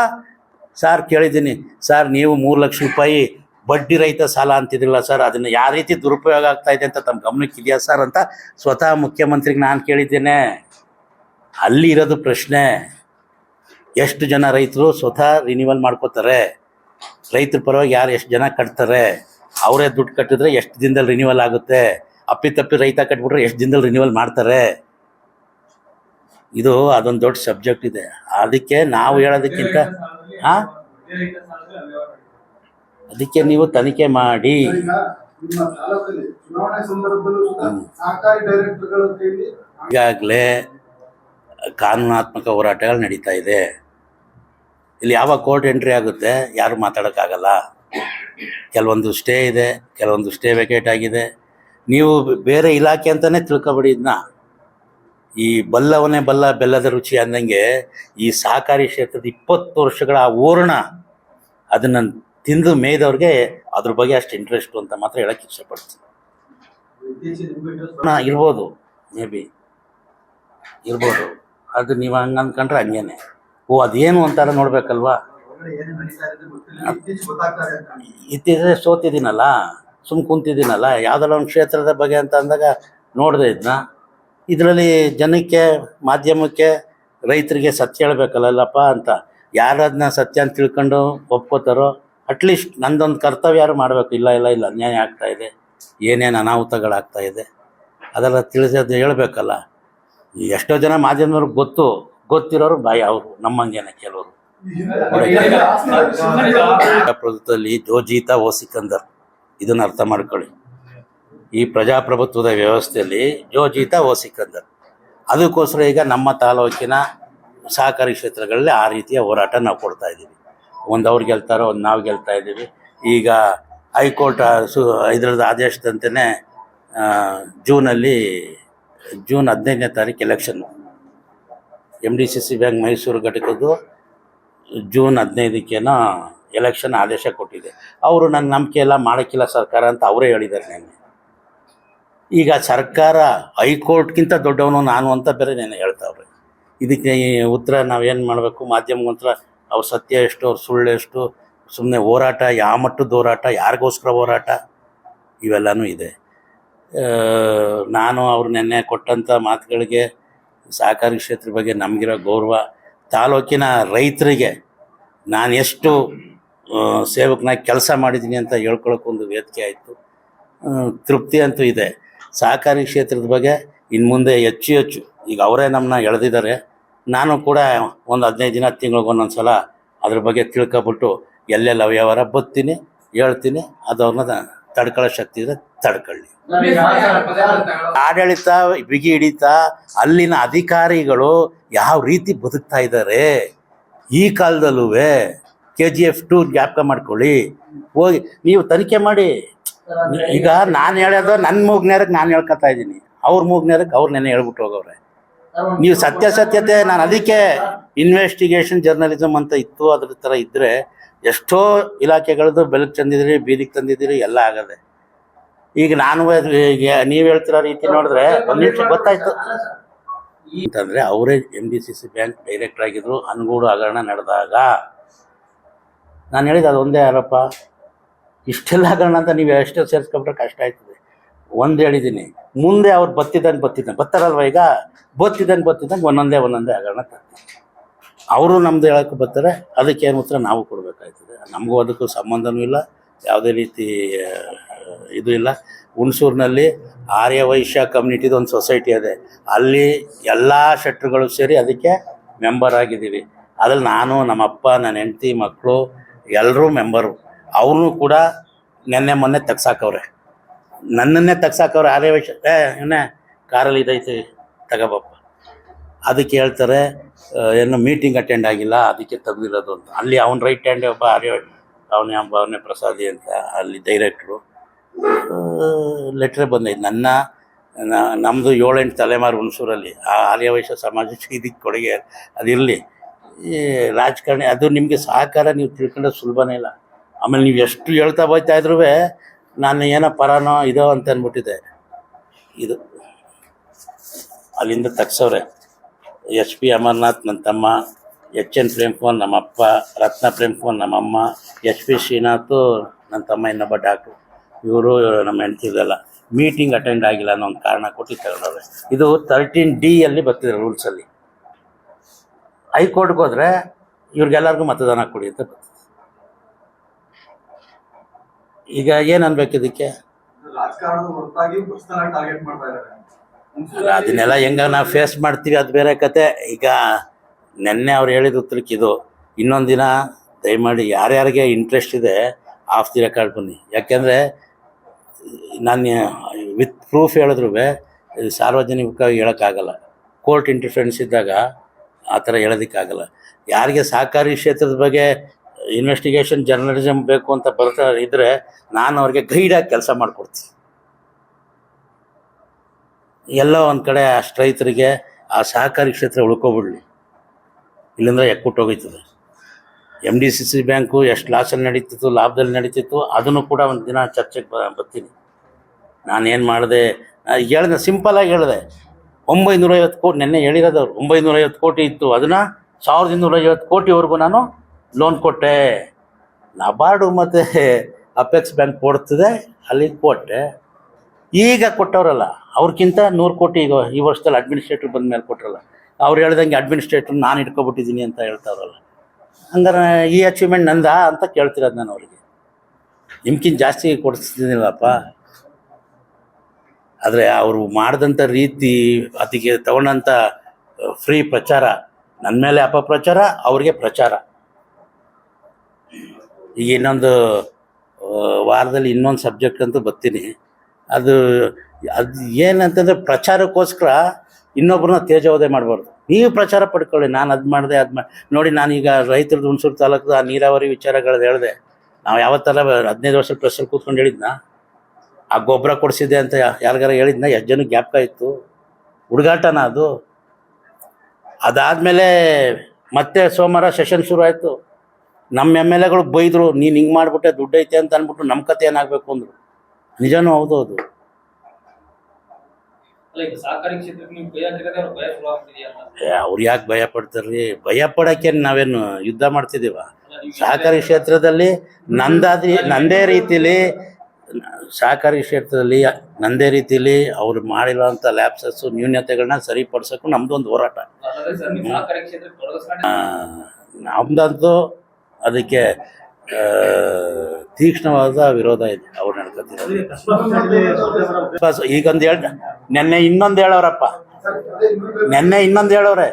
ಸರ್ ಕೇಳಿದ್ದೀನಿ, ಸರ್ ನೀವು 3 ಲಕ್ಷ ರೂಪಾಯಿ ಬಡ್ಡಿ ರಹಿತ ಸಾಲ ಅಂತಿದ್ದಿಲ್ಲ ಸರ್, ಅದನ್ನು ಯಾವ ರೀತಿ ದುರುಪಯೋಗ ಆಗ್ತಾಯಿದೆ ಅಂತ ತಮ್ಮ ಗಮನಕ್ಕೆ ಇದೆಯಾ ಸರ್ ಅಂತ ಸ್ವತಃ ಮುಖ್ಯಮಂತ್ರಿಗೆ ನಾನು ಕೇಳಿದ್ದೇನೆ. ಅಲ್ಲಿ ಇರೋದು ಪ್ರಶ್ನೆ, ಎಷ್ಟು ಜನ ರೈತರು ಸ್ವತಃ ರಿನ್ಯೂವಲ್ ಮಾಡ್ಕೋತಾರೆ, ರೈತರ ಪರವಾಗಿ ಎಷ್ಟು ಜನ ಕಟ್ತಾರೆ, ಅವರೇ ದುಡ್ಡು ಕಟ್ಟಿದ್ರೆ ಎಷ್ಟು ದಿನದಲ್ಲಿ ರಿನ್ಯೂವಲ್ ಆಗುತ್ತೆ, ಅಪ್ಪಿತಪ್ಪಿ ರೈತ ಕಟ್ಬಿಟ್ರೆ ಎಷ್ಟು ದಿನದಲ್ಲಿ ರಿನ್ಯೂವಲ್ ಮಾಡ್ತಾರೆ. ಇದು ಅದೊಂದು ದೊಡ್ಡ ಸಬ್ಜೆಕ್ಟ್ ಇದೆ. ಅದಕ್ಕೆ ನಾವು ಹೇಳೋದಕ್ಕಿಂತ ಅದಕ್ಕೆ ನೀವು ತನಿಖೆ ಮಾಡಿ. ಈಗ ನಿಮ್ಮ ತಾಲೂಕಲ್ಲಿ ಚುನಾವಣೆ ಸಂದರ್ಭದಲ್ಲೂ ಸುಧಾ ಸಹಕಾರಿ ಡೈರೆಕ್ಟರ್ಗಳ ಕೈಲಿ ಈಗಾಗಲೇ ಕಾನೂನಾತ್ಮಕ ಹೋರಾಟಗಳು ನಡೀತಾ ಇದೆ. ಇಲ್ಲಿ ಯಾವಾಗ ಕೋರ್ಟ್ ಎಂಟ್ರಿ ಆಗುತ್ತೆ ಯಾರು ಮಾತಾಡೋಕ್ಕಾಗಲ್ಲ. ಕೆಲವೊಂದು ಸ್ಟೇ ಇದೆ, ಕೆಲವೊಂದು ಸ್ಟೇ ವೆಕೇಟ್ ಆಗಿದೆ. ನೀವು ಬೇರೆ ಇಲಾಖೆ ಅಂತಲೇ ತಿಳ್ಕೊಬೇಡಿ. ಇದನ್ನ ಈ ಬಲ್ಲವನೇ ಬಲ್ಲ ಬೆಲ್ಲದ ರುಚಿ ಅಂದಂಗೆ ಈ ಸಹಕಾರಿ ಕ್ಷೇತ್ರದ 20 ವರ್ಷಗಳ ಆ ಊರ್ಣ ಅದನ್ನು ತಿಂದು ಮೇಯ್ದವ್ರಿಗೆ ಅದ್ರ ಬಗ್ಗೆ ಅಷ್ಟು ಇಂಟ್ರೆಸ್ಟು ಅಂತ ಮಾತ್ರ ಹೇಳಕ್ಕೆ ಇಷ್ಟಪಡ್ತೀನಿ. ಇರ್ಬೋದು, ಮೇ ಬಿ ಇರ್ಬೋದು. ಅದು ನೀವು ಹಂಗೆ ಅಂದ್ಕೊಂಡ್ರೆ ಹಂಗೇನೆ. ಅದೇನು ಅಂತಾರ ನೋಡ್ಬೇಕಲ್ವಾ. ಇತ್ತೀಚೆಗೆ ಸೋತಿದ್ದೀನಲ್ಲ, ಕುಂತಿದ್ದೀನಲ್ಲ, ಯಾವುದಲ್ಲ ಒಂದು ಕ್ಷೇತ್ರದ ಬಗ್ಗೆ ಅಂತ ಅಂದಾಗ ನೋಡಿದೆ ಇದನ್ನ. ಇದರಲ್ಲಿ ಜನಕ್ಕೆ, ಮಾಧ್ಯಮಕ್ಕೆ, ರೈತರಿಗೆ ಸತ್ಯ ಹೇಳ್ಬೇಕಲ್ಲಪ್ಪ ಅಂತ. ಯಾರದನ್ನ ಸತ್ಯ ಅಂತ ತಿಳ್ಕೊಂಡು ಒಪ್ಕೋತಾರೋ ಅಟ್ಲೀಸ್ಟ್ ನಂದೊಂದು ಕರ್ತವ್ಯ ಯಾರು ಮಾಡಬೇಕು. ಇಲ್ಲ ಅನ್ಯಾಯ ಆಗ್ತಾ ಇದೆ, ಏನೇನು ಅನಾಹುತಗಳಾಗ್ತಾ ಇದೆ ಅದೆಲ್ಲ ತಿಳಿಸೋದು ಹೇಳ್ಬೇಕಲ್ಲ. ಎಷ್ಟೋ ಜನ ಮಾಧ್ಯಮದವ್ರಿಗೆ ಗೊತ್ತಿರೋರು ಬಾಯಿ ಅವರು ನಮ್ಮಂಗೇನೆ ಕೆಲವರು. ಪ್ರಜಾಪ್ರಭುತ್ವದಲ್ಲಿ ಜೋ ಜೀತಾ ವೋ ಸಿಕಂದರ್, ಇದನ್ನು ಅರ್ಥ ಮಾಡ್ಕೊಳ್ಳಿ. ಈ ಪ್ರಜಾಪ್ರಭುತ್ವದ ವ್ಯವಸ್ಥೆಯಲ್ಲಿ ಜೋ ಜೀತಾ ವೋ ಸಿಕಂದರ್. ಅದಕ್ಕೋಸ್ಕರ ಈಗ ನಮ್ಮ ತಾಲೂಕಿನ ಸಹಕಾರಿ ಕ್ಷೇತ್ರಗಳಲ್ಲಿ ಆ ರೀತಿಯ ಹೋರಾಟ ನಾವು ಕೊಡ್ತಾ ಇದ್ದೀವಿ. ಒಂದು ಅವ್ರು ಗೆಲ್ತಾರೋ, ಒಂದು ನಾವು ಗೆಲ್ತಾ ಇದ್ದೀವಿ. ಈಗ ಹೈಕೋರ್ಟ್ ಇದರದ್ದು ಆದೇಶದಂತೆಯೇ ಜೂನ್ 15ನೇ ತಾರೀಕು ಎಲೆಕ್ಷನ್ನು. MDCC ಬ್ಯಾಂಕ್ ಮೈಸೂರು ಘಟಕದ್ದು ಜೂನ್ 15ಕ್ಕೇನೋ ಎಲೆಕ್ಷನ್ ಆದೇಶ ಕೊಟ್ಟಿದೆ. ಅವರು ನನ್ನ ನಂಬಿಕೆ ಎಲ್ಲ ಮಾಡೋಕ್ಕಿಲ್ಲ ಸರ್ಕಾರ ಅಂತ ಅವರೇ ಹೇಳಿದ್ದಾರೆ ನೆನ್ನೆ. ಈಗ ಸರ್ಕಾರ ಹೈಕೋರ್ಟ್ಗಿಂತ ದೊಡ್ಡವನು ನಾನು ಅಂತ ಬೇರೆ ನೆನ್ನೆ ಹೇಳ್ತಾವ್ರೆ. ಇದಕ್ಕೆ ಉತ್ತರ ನಾವೇನು ಮಾಡಬೇಕು? ಮಾಧ್ಯಮಗೋಸ್ಕರ ಅವ್ರ ಸತ್ಯ ಎಷ್ಟು, ಅವ್ರ ಸುಳ್ಳು ಎಷ್ಟು, ಸುಮ್ಮನೆ ಹೋರಾಟ ಯಾವ ಮಟ್ಟದ ಹೋರಾಟ, ಯಾರಿಗೋಸ್ಕರ ಹೋರಾಟ, ಇವೆಲ್ಲನೂ ಇದೆ. ನಾನು ಅವ್ರು ನೆನ್ನೆ ಕೊಟ್ಟಂಥ ಮಾತುಗಳಿಗೆ, ಸಹಕಾರಿ ಕ್ಷೇತ್ರದ ಬಗ್ಗೆ ನಮಗಿರೋ ಗೌರವ, ತಾಲೂಕಿನ ರೈತರಿಗೆ ನಾನು ಎಷ್ಟು ಸೇವಕನಾಗಿ ಕೆಲಸ ಮಾಡಿದ್ದೀನಿ ಅಂತ ಹೇಳ್ಕೊಳಕ್ಕೊಂದು ವೇದಿಕೆ ಆಯಿತು. ತೃಪ್ತಿ ಅಂತೂ ಇದೆ. ಸಹಕಾರಿ ಕ್ಷೇತ್ರದ ಬಗ್ಗೆ ಇನ್ನು ಮುಂದೆ ಹೆಚ್ಚು ಈಗ ಅವರೇ ನಮ್ಮನ್ನ ಎಳೆದಿದ್ದಾರೆ. ನಾನು ಕೂಡ ಒಂದು 15 ದಿನ, ತಿಂಗಳಿಗೆ ಒಂದೊಂದು ಸಲ ಅದ್ರ ಬಗ್ಗೆ ತಿಳ್ಕೊಬಿಟ್ಟು ಎಲ್ಲೆಲ್ಲ ಅವ್ಯವಹಾರ ಬರ್ತೀನಿ, ಹೇಳ್ತೀನಿ. ಅದು ಅವ್ರನ್ನ ತಡ್ಕೊಳ್ಳೋ ಶಕ್ತಿ ಇದೆ, ತಡ್ಕೊಳ್ಳಿ. ಆಡಳಿತ ಬಿಗಿ ಹಿಡಿತ, ಅಲ್ಲಿನ ಅಧಿಕಾರಿಗಳು ಯಾವ ರೀತಿ ಬದುಕ್ತಾ ಇದ್ದಾರೆ ಈ ಕಾಲದಲ್ಲೂ. KGF 2 ಜ್ಞಾಪಕ ಮಾಡ್ಕೊಳ್ಳಿ, ಹೋಗಿ ನೀವು ತನಿಖೆ ಮಾಡಿ. ಈಗ ನಾನು ಹೇಳೋದು ನನ್ನ ಮೂಗ್ನೇರಕ್ಕೆ ನಾನು ಹೇಳ್ಕೊತಾ ಇದ್ದೀನಿ, ಅವ್ರ ಮೂಗ್ನೇರಕ್ಕೆ ಅವ್ರು ನೆನೆ ಹೇಳ್ಬಿಟ್ಟು ಹೋಗವ್ರೆ. ನೀವು ಸತ್ಯತೆ, ನಾನು ಅದಕ್ಕೆ ಇನ್ವೆಸ್ಟಿಗೇಷನ್ ಜರ್ನಲಿಸಮ್ ಅಂತ ಇತ್ತು, ಅದ್ರ ಥರ ಇದ್ದರೆ ಎಷ್ಟೋ ಇಲಾಖೆಗಳದ್ದು ಬೆಳಕು ತಂದಿದ್ದೀರಿ, ಬೀದಿಗೆ ತಂದಿದ್ದೀರಿ, ಎಲ್ಲ ಆಗದೆ. ಈಗ ನಾನು ನೀವು ಹೇಳ್ತಿರೋ ರೀತಿ ನೋಡಿದ್ರೆ ಒಂದು ನಿಮಿಷ ಗೊತ್ತಾಯ್ತು ಅಂತಂದರೆ ಅವರೇ MDCC ಬ್ಯಾಂಕ್ ಡೈರೆಕ್ಟರ್ ಆಗಿದ್ರು ಅನ್ಗೂಡು ಹಗರಣ ನಡೆದಾಗ. ನಾನು ಹೇಳಿದ್ದು ಅದೊಂದೇ ಆರೋಪ. ಇಷ್ಟೆಲ್ಲ ಹಗರಣ ಅಂತ ನೀವು ಎಷ್ಟೋ ಸೇರಿಸ್ಕೊಂಡ್ರೆ ಕಷ್ಟ ಆಯ್ತದೆ. ಒಂದು ಹೇಳಿದ್ದೀನಿ, ಮುಂದೆ ಅವ್ರು ಬರ್ತಾರಲ್ವ, ಈಗ ಬತ್ತಿದ್ದಂಗೆ ಒಂದೊಂದೇ ಹಗರಣ ತರ್ತೀನಿ. ಅವರು ನಮ್ಮದು ಹೇಳೋಕ್ಕೆ ಬರ್ತಾರೆ, ಅದಕ್ಕೇನು ಉತ್ತರ ನಾವು ಕೊಡಬೇಕಾಯ್ತದೆ. ನಮಗೂ ಅದಕ್ಕೂ ಸಂಬಂಧನೂ ಇಲ್ಲ, ಯಾವುದೇ ರೀತಿ ಇದು ಇಲ್ಲ. ಹುಣಸೂರಿನಲ್ಲಿ ಆರ್ಯವೈಶ್ಯ ಕಮ್ಯುನಿಟಿದು ಒಂದು ಸೊಸೈಟಿ ಇದೆ, ಅಲ್ಲಿ ಎಲ್ಲ ಶೆಟ್ರುಗಳು ಸೇರಿ ಅದಕ್ಕೆ ಮೆಂಬರ್ ಆಗಿದ್ದೀವಿ. ಅದ್ರಲ್ಲಿ ನಾನು, ನಮ್ಮಪ್ಪ, ನನ್ನ ಹೆಂಡತಿ, ಮಕ್ಕಳು ಎಲ್ಲರೂ ಮೆಂಬರು. ಅವ್ರನ್ನೂ ಕೂಡ ಮೊನ್ನೆ ತೆಗ್ಸಾಕವ್ರೆ, ನನ್ನನ್ನೇ ತೆಗ್ಸಾಕವ್ರೆ. ಆರ್ಯವೈಶ್ಯ ಏನೇ ಕಾರಲ್ಲಿ ಇದೈತೆ ತಗೋಬಪ್ಪ, ಅದಕ್ಕೆ ಹೇಳ್ತಾರೆ ಏನು ಮೀಟಿಂಗ್ ಅಟೆಂಡ್ ಆಗಿಲ್ಲ ಅದಕ್ಕೆ ತೆಗ್ದಿರೋದು ಅಂತ. ಅಲ್ಲಿ ಅವ್ನ ರೈಟ್ ಹ್ಯಾಂಡ್ ಒಬ್ಬ ಅವನೇ ಪ್ರಸಾದಿ ಅಂತ ಅಲ್ಲಿ ಡೈರೆಕ್ಟ್ರು. ಲೆಟ್ರೇ ಬಂದೈತೆ ನಮ್ಮದು 7-8 ತಲೆಮಾರು ಹುಣಸೂರಲ್ಲಿ ಆ ಆರ್ಯವೈಶ್ಯ ಸಮಾಜಕ್ಕೆ ಇದಕ್ಕೆ ಕೊಡುಗೆ ಅದಿರಲಿ. ಈ ರಾಜಕಾರಣಿ ಅದು ನಿಮಗೆ ಸಹಕಾರ ನೀವು ತಿಳ್ಕೊಂಡೋದು ಸುಲಭನೇ ಇಲ್ಲ. ಆಮೇಲೆ ನೀವು ಎಷ್ಟು ಹೇಳ್ತಾ ಹೋಗ್ತಾ ಇದ್ರೂ ನಾನು ಏನೋ ಪರನೋ ಇದೋ ಅಂತ ಅಂದ್ಬಿಟ್ಟಿದೆ. ಇದು ಅಲ್ಲಿಂದ ತಗ್ಸವ್ರೆ. SP ಅಮರ್ನಾಥ್ ನನ್ನ ತಮ್ಮ, HN ಪ್ರೇಮ್ಕುಮಾರ್ ನಮ್ಮಪ್ಪ, ರತ್ನ ಪ್ರೇಮ್ಕುಮಾರ್ ನಮ್ಮಮ್ಮ, SP ಶ್ರೀನಾಥ್ ನನ್ನ ತಮ್ಮ, ಇನ್ನೊಬ್ಬ ಡಾಕ್ಟ್ರು. ಇವರು ನಮ್ಮ ಹೆಂಡ್ತಿದೆಲ್ಲ ಮೀಟಿಂಗ್ ಅಟೆಂಡ್ ಆಗಿಲ್ಲ ಅನ್ನೋ ಒಂದು ಕಾರಣ ಕೊಟ್ಟು ತಗೊಂಡವ್ರೆ. ಇದು 13D ಬರ್ತಿದೆ ರೂಲ್ಸಲ್ಲಿ. ಹೈಕೋರ್ಟ್ಗೆ ಹೋದರೆ ಇವ್ರಿಗೆಲ್ಲರಿಗೂ ಮತದಾನ ಕೊಡಿ ಅಂತ ಬರ್ತದೆ. ಈಗ ಏನು ಅನ್ಬೇಕು ಇದಕ್ಕೆ? ರಾಜಕಾರಣದ ಹೊರತಾಗಿ ಪರ್ಸನಲ್ ಟಾರ್ಗೆಟ್ ಮಾಡ್ತಾ ಇದ್ದಾರೆ. ಅದನ್ನೆಲ್ಲ ಹೆಂಗ ನಾವು ಫೇಸ್ ಮಾಡ್ತೀವಿ ಅದು ಬೇರೆ ಕತೆ. ಈಗ ನೆನ್ನೆ ಅವ್ರು ಹೇಳಿದ ಉತ್ತರಕ್ಕೆ ಇದು. ಇನ್ನೊಂದು ದಿನ ದಯಮಾಡಿ ಯಾರ್ಯಾರಿಗೆ ಇಂಟ್ರೆಸ್ಟ್ ಇದೆ ಆಫ್ ದಿ ರೆಕಾರ್ಡ್ ಬನ್ನಿ. ಯಾಕೆಂದರೆ ನಾನು ವಿತ್ ಪ್ರೂಫ್ ಹೇಳಿದ್ರು ಸಾರ್ವಜನಿಕವಾಗಿ ಹೇಳೋಕ್ಕಾಗಲ್ಲ. ಕೋರ್ಟ್ ಇಂಟರ್ಫರೆನ್ಸ್ ಇದ್ದಾಗ ಆ ಥರ ಹೇಳೋದಕ್ಕಾಗಲ್ಲ. ಯಾರಿಗೆ ಸಹಕಾರಿ ಕ್ಷೇತ್ರದ ಬಗ್ಗೆ ಇನ್ವೆಸ್ಟಿಗೇಷನ್ ಜರ್ನಲಿಸಮ್ ಬೇಕು ಅಂತ ಬರ್ತಾ ಇದ್ದರೆ ನಾನು ಅವ್ರಿಗೆ ಗೈಡಾಗಿ ಕೆಲಸ ಮಾಡಿಕೊಡ್ತೀನಿ. ಎಲ್ಲೋ ಒಂದು ಕಡೆ ಅಷ್ಟು ರೈತರಿಗೆ ಆ ಸಹಕಾರಿ ಕ್ಷೇತ್ರ ಉಳ್ಕೊಬಿಡ್ಲಿ, ಇಲ್ಲಿಂದ ಎಕ್ಕುಟ್ಟೋಗ್ತದೆ. MDCC ಬ್ಯಾಂಕು ಎಷ್ಟು ಲಾಸಲ್ಲಿ ನಡೀತಿತ್ತು, ಲಾಭದಲ್ಲಿ ನಡೀತಿತ್ತು, ಅದನ್ನು ಕೂಡ ಒಂದು ದಿನ ಚರ್ಚೆಗೆ ಬರ್ತೀನಿ. ನಾನೇನು ಮಾಡಿದೆ ಹೇಳಿದೆ, ಸಿಂಪಲಾಗಿ ಹೇಳಿದೆ. 950 ಕೋಟಿ ನೆನ್ನೆ ಹೇಳಿರೋದವ್ರು. 950 ಕೋಟಿ ಇತ್ತು, ಅದನ್ನು 1250 ಕೋಟಿವರೆಗೂ ನಾನು ಲೋನ್ ಕೊಟ್ಟೆ. ನಬಾರ್ಡು ಮತ್ತು ಅಪೆಕ್ಸ್ ಬ್ಯಾಂಕ್ ಕೊಡ್ತದೆ, ಅಲ್ಲಿಗೆ ಕೊಟ್ಟೆ. ಈಗ ಕೊಟ್ಟವರಲ್ಲ ಅವ್ರಿಗಿಂತ 100 ಕೋಟಿ ಈಗ ಈ ವರ್ಷದಲ್ಲಿ ಅಡ್ಮಿನಿಸ್ಟ್ರೇಟಿವ್ ಬಂದ ಮೇಲೆ ಕೊಟ್ಟರಲ್ಲ. ಅವ್ರು ಹೇಳ್ದಂಗೆ ಅಡ್ಮಿನಿಸ್ಟ್ರೇಟಿವ್ ನಾನು ಇಟ್ಕೊಬಿಟ್ಟಿದ್ದೀನಿ ಅಂತ ಹೇಳ್ತಾವ್ರಲ್ಲ. ಹಂಗಾರೆ ಈ ಅಚೀವ್ಮೆಂಟ್ ನಂದಾ ಅಂತ ಕೇಳ್ತಿರೋದು ನಾನು ಅವ್ರಿಗೆ. ನಿಮ್ಗಿಂತ ಜಾಸ್ತಿ ಕೊಡಿಸ್ತಿದ್ದೀನಲ್ಲಪ್ಪ. ಆದರೆ ಅವರು ಮಾಡಿದಂಥ ರೀತಿ, ಅದಕ್ಕೆ ತಗೊಂಡಂಥ ಫ್ರೀ ಪ್ರಚಾರ, ನನ್ನ ಮೇಲೆ ಅಪಪ್ರಚಾರ, ಅವ್ರಿಗೆ ಪ್ರಚಾರ. ಈಗ ಇನ್ನೊಂದು ವಾರದಲ್ಲಿ ಇನ್ನೊಂದು ಸಬ್ಜೆಕ್ಟ್ ಅಂತೂ ಬರ್ತೀನಿ. ಅದು ಏನಂತಂದರೆ ಪ್ರಚಾರಕ್ಕೋಸ್ಕರ ಇನ್ನೊಬ್ಬರನ್ನ ತೇಜೋವಧೆ ಮಾಡಬಾರ್ದು. ನೀವು ಪ್ರಚಾರ ಪಡ್ಕೊಳ್ಳಿ, ನಾನು ಅದು ಮಾಡಿದೆ ನೋಡಿ. ನಾನೀಗ ರೈತರದ್ದು ಹುಣಸೂರು ತಾಲೂಕದ ಆ ನೀರಾವರಿ ವಿಚಾರಗಳದ್ದು ಹೇಳಿದೆ. ನಾವು ಯಾವತ್ತರ 15 ವರ್ಷ ಪ್ರೆಸ್ಸಲ್ಲಿ ಕೂತ್ಕೊಂಡು ಹೇಳಿದ್ನ, ಆ ಗೊಬ್ಬರ ಕೊಡಿಸಿದೆ ಅಂತ ಯಾರಿಗಾರ ಹೇಳಿದ್ನ? ಎಷ್ಟು ಜನಕ್ಕೆ ಜ್ಞಾಪಕ ಇತ್ತು? ಹುಡುಗಾಟನ ಅದು. ಅದಾದಮೇಲೆ ಮತ್ತೆ ಸೋಮವಾರ ಸೆಷನ್ ಶುರು ಆಯಿತು. ನಮ್ಮ MLAಗಳು ಬೈದರು, ನೀನು ಹಿಂಗೆ ಮಾಡಿಬಿಟ್ಟೆ, ದುಡ್ಡು ಐತೆ ಅಂತ ಅಂದ್ಬಿಟ್ಟು ನಮ್ಮ ಕತೆ ಏನಾಗಬೇಕು ಅಂದರು. ನಿಜನೂ ಹೌದು ಅದು. ಅವ್ರು ಯಾಕೆ ಭಯ ಪಡ್ತಾರ್ರಿ? ಭಯ ಪಡೋಕ್ಕೆ ನಾವೇನು ಯುದ್ಧ ಮಾಡ್ತಿದ್ದೀವ? ಸಹಕಾರಿ ಕ್ಷೇತ್ರದಲ್ಲಿ ನಂದೇ ರೀತಿಲಿ ಅವ್ರು ಮಾಡಿರೋಂಥ ಲ್ಯಾಪ್ಸಸ್ಸು, ನ್ಯೂನ್ಯತೆಗಳನ್ನ ಸರಿಪಡಿಸೋಕ್ಕೂ ನಮ್ಮದೊಂದು ಹೋರಾಟ. ನಮ್ಮದಂತೂ ಅದಕ್ಕೆ ತೀಕ್ಷ್ಣವಾದ ವಿರೋಧ ಇದೆ. ಅವ್ರು ನಡ್ಕೊತಿರೋದು. ಈಗೊಂದು ನೆನ್ನೆ ಇನ್ನೊಂದು ಹೇಳವ್ರೆ,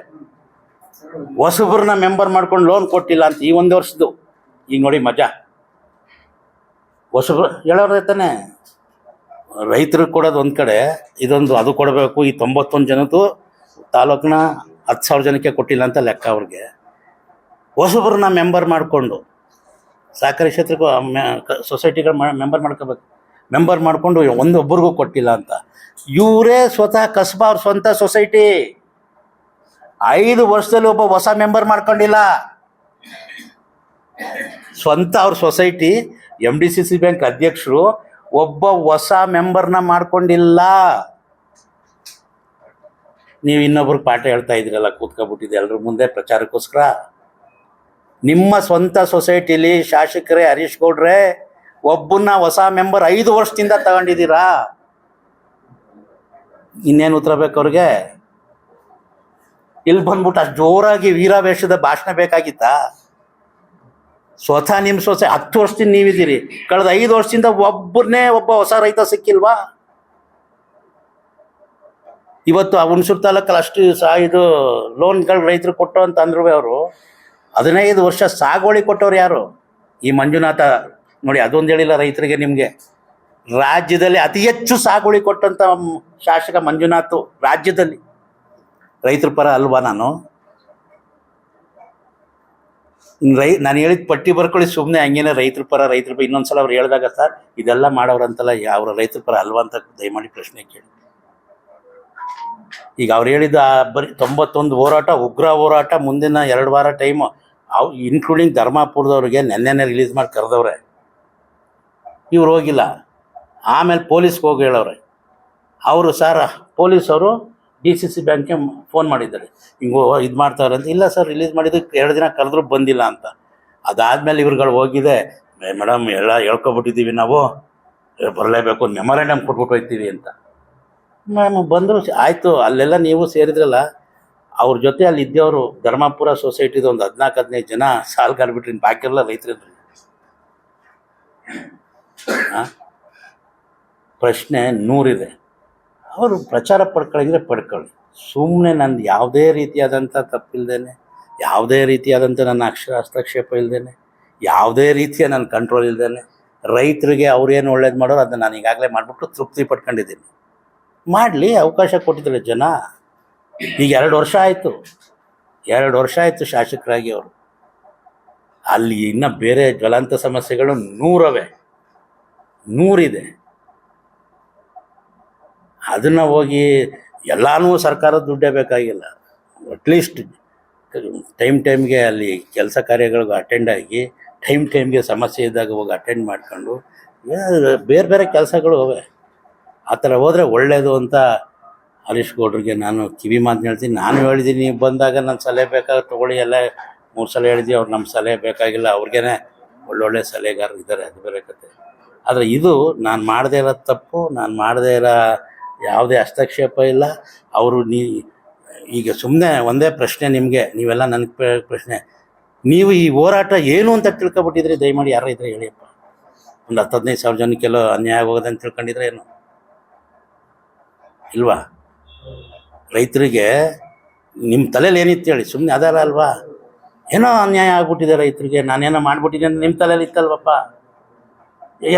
ಹೊಸಬ್ರನ್ನ ಮೆಂಬರ್ ಮಾಡ್ಕೊಂಡು ಲೋನ್ ಕೊಟ್ಟಿಲ್ಲ ಅಂತ. ಈ 1 ವರ್ಷದ್ದು ಈಗ ನೋಡಿ ಮಜಾ. ಹೊಸಬ್ರು ಹೇಳೋರು ತಾನೆ, ರೈತರಿಗೆ ಕೊಡೋದು ಒಂದು ಕಡೆ, ಇದೊಂದು ಅದು ಕೊಡಬೇಕು. ಈ 91 ಜನದ್ದು ತಾಲೂಕಿನ 10,000 ಜನಕ್ಕೆ ಕೊಟ್ಟಿಲ್ಲ ಅಂತ ಲೆಕ್ಕ. ಅವ್ರಿಗೆ ಹೊಸಬ್ರನ್ನ ಮೆಂಬರ್ ಮಾಡಿಕೊಂಡು ಸಹಕಾರಿ ಕ್ಷೇತ್ರಕ್ಕೂ ಸೊಸೈಟಿಗಳು ಮೆಂಬರ್ ಮಾಡಿಕೊಂಡು ಒಂದೊಬ್ಬರಿಗೂ ಕೊಟ್ಟಿಲ್ಲ ಅಂತ. ಇವರೇ ಸ್ವತಃ ಕಸ್ಬಾ ಅವ್ರ ಸ್ವಂತ ಸೊಸೈಟಿ 5 ವರ್ಷದಲ್ಲಿ ಒಬ್ಬ ಹೊಸ ಮೆಂಬರ್ ಮಾಡ್ಕೊಂಡಿಲ್ಲ. ಸ್ವಂತ ಅವ್ರ ಸೊಸೈಟಿ MDCC ಬ್ಯಾಂಕ್ ಅಧ್ಯಕ್ಷರು ಒಬ್ಬ ಹೊಸ ಮೆಂಬರ್ನ ಮಾಡ್ಕೊಂಡಿಲ್ಲ. ನೀವು ಇನ್ನೊಬ್ರಿಗೆ ಪಾಠ ಹೇಳ್ತಾ ಇದ್ದೀರಲ್ಲ, ಕೂತ್ಕೊಬಿಟ್ಟಿದೆ ಎಲ್ಲರ ಮುಂದೆ ಪ್ರಚಾರಕ್ಕೋಸ್ಕರ. ನಿಮ್ಮ ಸ್ವಂತ ಸೊಸೈಟಿಲಿ ಶಾಸಕರೇ, ಹರೀಶ್ ಗೌಡ್ರೆ, ಒಬ್ಬನ್ನ ಹೊಸ ಮೆಂಬರ್ 5 ವರ್ಷದಿಂದ ತಗೊಂಡಿದ್ದೀರಾ. ಇನ್ನೇನು ಉತ್ತರ ಬೇಕು ಅವ್ರಿಗೆ? ಇಲ್ಲಿ ಬಂದ್ಬಿಟ್ಟು ಅಷ್ಟು ಜೋರಾಗಿ ವೀರಾವೇಶದ ಭಾಷಣ ಬೇಕಾಗಿತ್ತಾ? ಸ್ವತಃ ನಿಮ್ಮ 10 ವರ್ಷದಿಂದ ನೀವಿದ್ದೀರಿ, ಕಳೆದ 5 ವರ್ಷದಿಂದ ಒಬ್ಬ ಹೊಸ ರೈತ ಸಿಕ್ಕಿಲ್ವಾ? ಇವತ್ತು ಆ ಹುಣಸೂರು ತಾಲೂಕಲ್ಲಿ ಅಷ್ಟು ಇದು ಲೋನ್ಗಳು ರೈತರು ಕೊಟ್ಟು ಅಂತ ಅಂದ್ರು. ಅವರು 15 ವರ್ಷ ಸಾಗುವಳಿ ಕೊಟ್ಟವ್ರು ಯಾರು? ಈ ಮಂಜುನಾಥ ನೋಡಿ. ಅದೊಂದು ಹೇಳಿಲ್ಲ ರೈತರಿಗೆ. ನಿಮಗೆ ರಾಜ್ಯದಲ್ಲಿ ಅತಿ ಹೆಚ್ಚು ಸಾಗುವಳಿ ಕೊಟ್ಟಂಥ ಶಾಸಕ ಮಂಜುನಾಥ್. ರಾಜ್ಯದಲ್ಲಿ ರೈತರ ಪರ ಅಲ್ವಾ ನಾನು? ನಾನು ಹೇಳಿದ ಪಟ್ಟಿ ಬರ್ಕೊಳ್ಳಿ ಸುಮ್ಮನೆ. ಹಂಗೇನೆ ರೈತರ ಪರ ಇನ್ನೊಂದ್ಸಲ ಅವ್ರು ಹೇಳಿದಾಗ, ಸರ್ ಇದೆಲ್ಲ ಮಾಡೋರಂತಲ್ಲ, ಅವ್ರ ರೈತರ ಪರ ಅಲ್ವಾ ಅಂತ ದಯಮಾಡಿ ಪ್ರಶ್ನೆ ಕೇಳಿ. ಈಗ ಅವ್ರು ಹೇಳಿದ ಬರೀ 91 ಹೋರಾಟ, ಉಗ್ರ ಹೋರಾಟ, ಮುಂದಿನ 2 ವಾರ ಟೈಮು, ಇನ್ಕ್ಲೂಡಿಂಗ್ ಧರ್ಮಾಪುರದವ್ರಿಗೆ ನೆನ್ನೆನೇ ರಿಲೀಸ್ ಮಾಡಿ ಕರೆದವ್ರೆ. ಇವ್ರು ಹೋಗಿಲ್ಲ. ಆಮೇಲೆ ಪೊಲೀಸ್ಗೆ ಹೋಗಿ ಹೇಳವ್ರೆ. ಅವರು ಪೊಲೀಸವರು DCC ಬ್ಯಾಂಕ್ಗೆ ಫೋನ್ ಮಾಡಿದ್ದಾರೆ, ಹಿಂಗೆ ಇದು ಮಾಡ್ತಾವ್ರೆ ಅಂತ. ಇಲ್ಲ ಸರ್, ರಿಲೀಸ್ ಮಾಡಿದ್ದಕ್ಕೆ 2 ದಿನ ಕರೆದ್ರೂ ಬಂದಿಲ್ಲ ಅಂತ. ಅದಾದಮೇಲೆ ಇವ್ರುಗಳು ಹೋಗಿದೆ, ಮೇಡಮ್ ಎಲ್ಲ ಹೇಳ್ಕೊಬಿಟ್ಟಿದ್ದೀವಿ, ನಾವು ಬರಲೇಬೇಕು, ಮೆಮೊರಾಂಡಮ್ ಕೊಟ್ಬಿಟ್ಟು ಹೋಗ್ತೀವಿ ಅಂತ. ಮ್ಯಾಮ್ ಬಂದರು, ಆಯಿತು. ಅಲ್ಲೆಲ್ಲ ನೀವು ಸೇರಿದ್ರಲ್ಲ, ಅವ್ರ ಜೊತೆ ಅಲ್ಲಿ ಇದ್ದವರು ಧರ್ಮಾಪುರ ಸೊಸೈಟಿದು ಒಂದು 14-15 ಜನ ಸಾಲ್ಗಾರ್ಬಿಟ್ರಿ, ಬಾಕಿರಲ್ಲ ರೈತರಿದ್ರು. ಪ್ರಶ್ನೆ 100 ಇದೆ. ಅವರು ಪ್ರಚಾರ ಪಡ್ಕೊಳ್ಳಿದ್ರೆ ಪಡ್ಕೊಳ್ಳಿ. ಸುಮ್ಮನೆ ನಂದು ಯಾವುದೇ ರೀತಿಯಾದಂಥ ತಪ್ಪಿಲ್ದೇನೆ, ಯಾವುದೇ ರೀತಿಯಾದಂಥ ನನ್ನ ಹಸ್ತಕ್ಷೇಪ ಇಲ್ಲದೇನೆ, ಯಾವುದೇ ರೀತಿಯ ನನ್ನ ಕಂಟ್ರೋಲ್ ಇಲ್ಲದೇನೆ ರೈತರಿಗೆ ಅವ್ರೇನು ಒಳ್ಳೇದು ಮಾಡೋರು ಅದನ್ನು ನಾನು ಈಗಾಗಲೇ ಮಾಡಿಬಿಟ್ಟು ತೃಪ್ತಿ ಪಡ್ಕೊಂಡಿದ್ದೀನಿ. ಮಾಡಲಿ, ಅವಕಾಶ ಕೊಟ್ಟಿದ್ದಾರೆ ಜನ. ಈಗ 2 ವರ್ಷ ಆಯಿತು, 2 ವರ್ಷ ಆಯಿತು ಶಾಸಕರಾಗಿ ಅವರು. ಅಲ್ಲಿ ಇನ್ನು ಬೇರೆ ಜ್ವಲಂತ ಸಮಸ್ಯೆಗಳು 100 ಅದನ್ನು ಹೋಗಿ ಎಲ್ಲನೂ ಸರ್ಕಾರದ ದುಡ್ಡೇ ಬೇಕಾಗಿಲ್ಲ. ಅಟ್ಲೀಸ್ಟ್ ಟೈಮ್ಗೆ ಅಲ್ಲಿ ಕೆಲಸ ಕಾರ್ಯಗಳಿಗೂ ಅಟೆಂಡ್ ಆಗಿ ಟೈಮ್ಗೆ ಸಮಸ್ಯೆ ಇದ್ದಾಗ ಹೋಗಿ ಅಟೆಂಡ್ ಮಾಡ್ಕೊಂಡು ಬೇರೆ ಬೇರೆ ಕೆಲಸಗಳು ಹೋವೆ. ಆ ಥರ ಹೋದರೆ ಒಳ್ಳೆಯದು ಅಂತ ಹರೀಶ್ ಗೌಡ್ರಿಗೆ ನಾನು ಕಿವಿ ಮಾತು ಹೇಳ್ತೀನಿ. ನಾನು ಹೇಳಿದ್ದೀನಿ, ನೀವು ಬಂದಾಗ ನನ್ನ ಸಲಹೆ ಬೇಕಾದ್ರೆ ತೊಗೊಳ್ಳಿ, ಎಲ್ಲ 3 ಸಲ ಹೇಳಿದ್ವಿ. ಅವ್ರು ನಮ್ಮ ಸಲಹೆ ಬೇಕಾಗಿಲ್ಲ, ಅವ್ರಿಗೇ ಒಳ್ಳೊಳ್ಳೆ ಸಲಹೆಗಾರರು ಇದ್ದಾರೆ, ಅದು ಬೇರೆ ಕತೆ. ಆದರೆ ಇದು ನಾನು ಮಾಡದೇ ಇರೋ ತಪ್ಪು, ನಾನು ಮಾಡದೇ ಇರೋ ಯಾವುದೇ ಹಸ್ತಕ್ಷೇಪ ಇಲ್ಲ. ಅವರು ಈಗ ಸುಮ್ಮನೆ ಒಂದೇ ಪ್ರಶ್ನೆ ನಿಮಗೆ, ನೀವೆಲ್ಲ ನನಗೆ ಪ್ರಶ್ನೆ, ನೀವು ಈ ಹೋರಾಟ ಏನು ಅಂತ ತಿಳ್ಕೊಬಿಟ್ಟಿದ್ರೆ ದಯಮಾಡಿ ಯಾರು ಇದ್ರೆ ಹೇಳಿಯಪ್ಪ. ಒಂದು 10-15 ಜನಕ್ಕೆಲ್ಲೋ ಅನ್ಯಾಯ ಆಗೋದಂತ ತಿಳ್ಕೊಂಡಿದ್ರೆ ಏನು ಇಲ್ವಾ? ರೈತರಿಗೆ ನಿಮ್ಮ ತಲೆಯಲ್ಲಿ ಏನಿತ್ತು ಹೇಳಿ, ಸುಮ್ಮನೆ ಅದಲ್ಲ ಅಲ್ವಾ? ಏನೋ ಅನ್ಯಾಯ ಆಗ್ಬಿಟ್ಟಿದೆ ರೈತರಿಗೆ, ನಾನೇನೋ ಮಾಡ್ಬಿಟ್ಟಿದ್ದೆ ಅಂತ ನಿಮ್ಮ ತಲೆಯಲ್ಲಿ ಇತ್ತಲ್ವಪ್ಪ.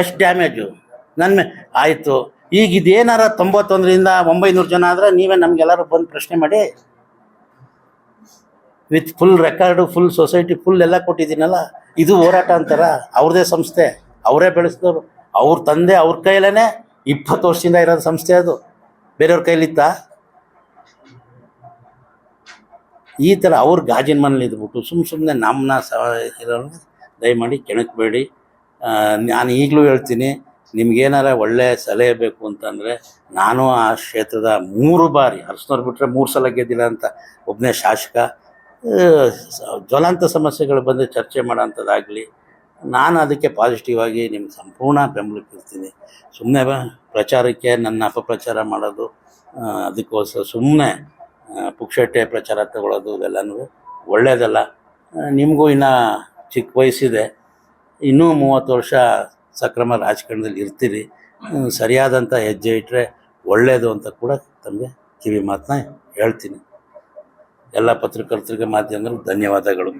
ಎಷ್ಟು ಡ್ಯಾಮೇಜು ನನ್ನ ಆಯಿತು. ಈಗ ಇದೇನಾರ 91ರಿಂದ 900 ಜನ ಆದರೆ ನೀವೇ ನಮಗೆಲ್ಲರೂ ಬಂದು ಪ್ರಶ್ನೆ ಮಾಡಿ, with full record, full society full ಎಲ್ಲ ಕೊಟ್ಟಿದ್ದೀನಲ್ಲ. ಇದು ಹೋರಾಟ ಅಂತಾರ? ಅವ್ರದ್ದೇ ಸಂಸ್ಥೆ, ಅವರೇ ಬೆಳೆಸಿದವರು, ಅವ್ರ ತಂದೆ ಅವ್ರ ಕೈಲೇ 20 ವರ್ಷದಿಂದ ಇರೋದು ಸಂಸ್ಥೆ, ಅದು ಬೇರೆಯವ್ರ ಕೈಲಿತ್ತಾ? ಈ ಥರ ಅವ್ರ ಗಾಜಿನ ಮನೇಲಿ ಇದ್ಬಿಟ್ಟು ಸುಮ್ಮನೆ ನಮ್ಮನ್ನ ಇರೋರು ದಯಮಾಡಿ ಕೆಣಕಬೇಡಿ. ನಾನು ಈಗಲೂ ಹೇಳ್ತೀನಿ, ನಿಮ್ಗೇನಾರ ಒಳ್ಳೆಯ ಸಲಹೆ ಬೇಕು ಅಂತಂದರೆ, ನಾನು ಆ ಕ್ಷೇತ್ರದ 3 ಬಾರಿ ಹರ್ಸ್ನವ್ರು ಬಿಟ್ಟರೆ 3 ಸಲ ಗೆದ್ದಿಲ್ಲ ಅಂತ ಒಬ್ಬನೇ ಶಾಸಕ. ಜ್ವಲಂತ ಸಮಸ್ಯೆಗಳು ಬಂದು ಚರ್ಚೆ ಮಾಡೋಂಥದ್ದಾಗಲಿ, ನಾನು ಅದಕ್ಕೆ ಪಾಸಿಟಿವ್ ಆಗಿ ನಿಮ್ಗೆ ಸಂಪೂರ್ಣ ಬೆಂಬಲಿಕ್ಕಿರ್ತೀನಿ. ಸುಮ್ಮನೆ ಪ್ರಚಾರಕ್ಕೆ ನನ್ನ ಅಪಪ್ರಚಾರ ಮಾಡೋದು, ಅದಕ್ಕೋಸ್ಕರ ಸುಮ್ಮನೆ ಪುಕ್ಷಟ್ಟೆ ಪ್ರಚಾರ ತಗೊಳ್ಳೋದು ಇವೆಲ್ಲನೂ ಒಳ್ಳೆಯದಲ್ಲ. ನಿಮಗೂ ಇನ್ನೂ ಚಿಕ್ಕ ವಯಸ್ಸಿದೆ, ಇನ್ನೂ 30 ವರ್ಷ ಸಕ್ರಮ ರಾಜಕಾರಣದಲ್ಲಿ ಇರ್ತೀರಿ. ಸರಿಯಾದಂಥ ಹೆಜ್ಜೆ ಇಟ್ಟರೆ ಒಳ್ಳೆಯದು ಅಂತ ಕೂಡ ತಮಗೆ ಕಿವಿ ಮಾತನ್ನ ಹೇಳ್ತೀನಿ. ಎಲ್ಲ ಪತ್ರಕರ್ತರಿಗೆ, ಮಾಧ್ಯಮದವ್ರಿಗೆ ಧನ್ಯವಾದಗಳು.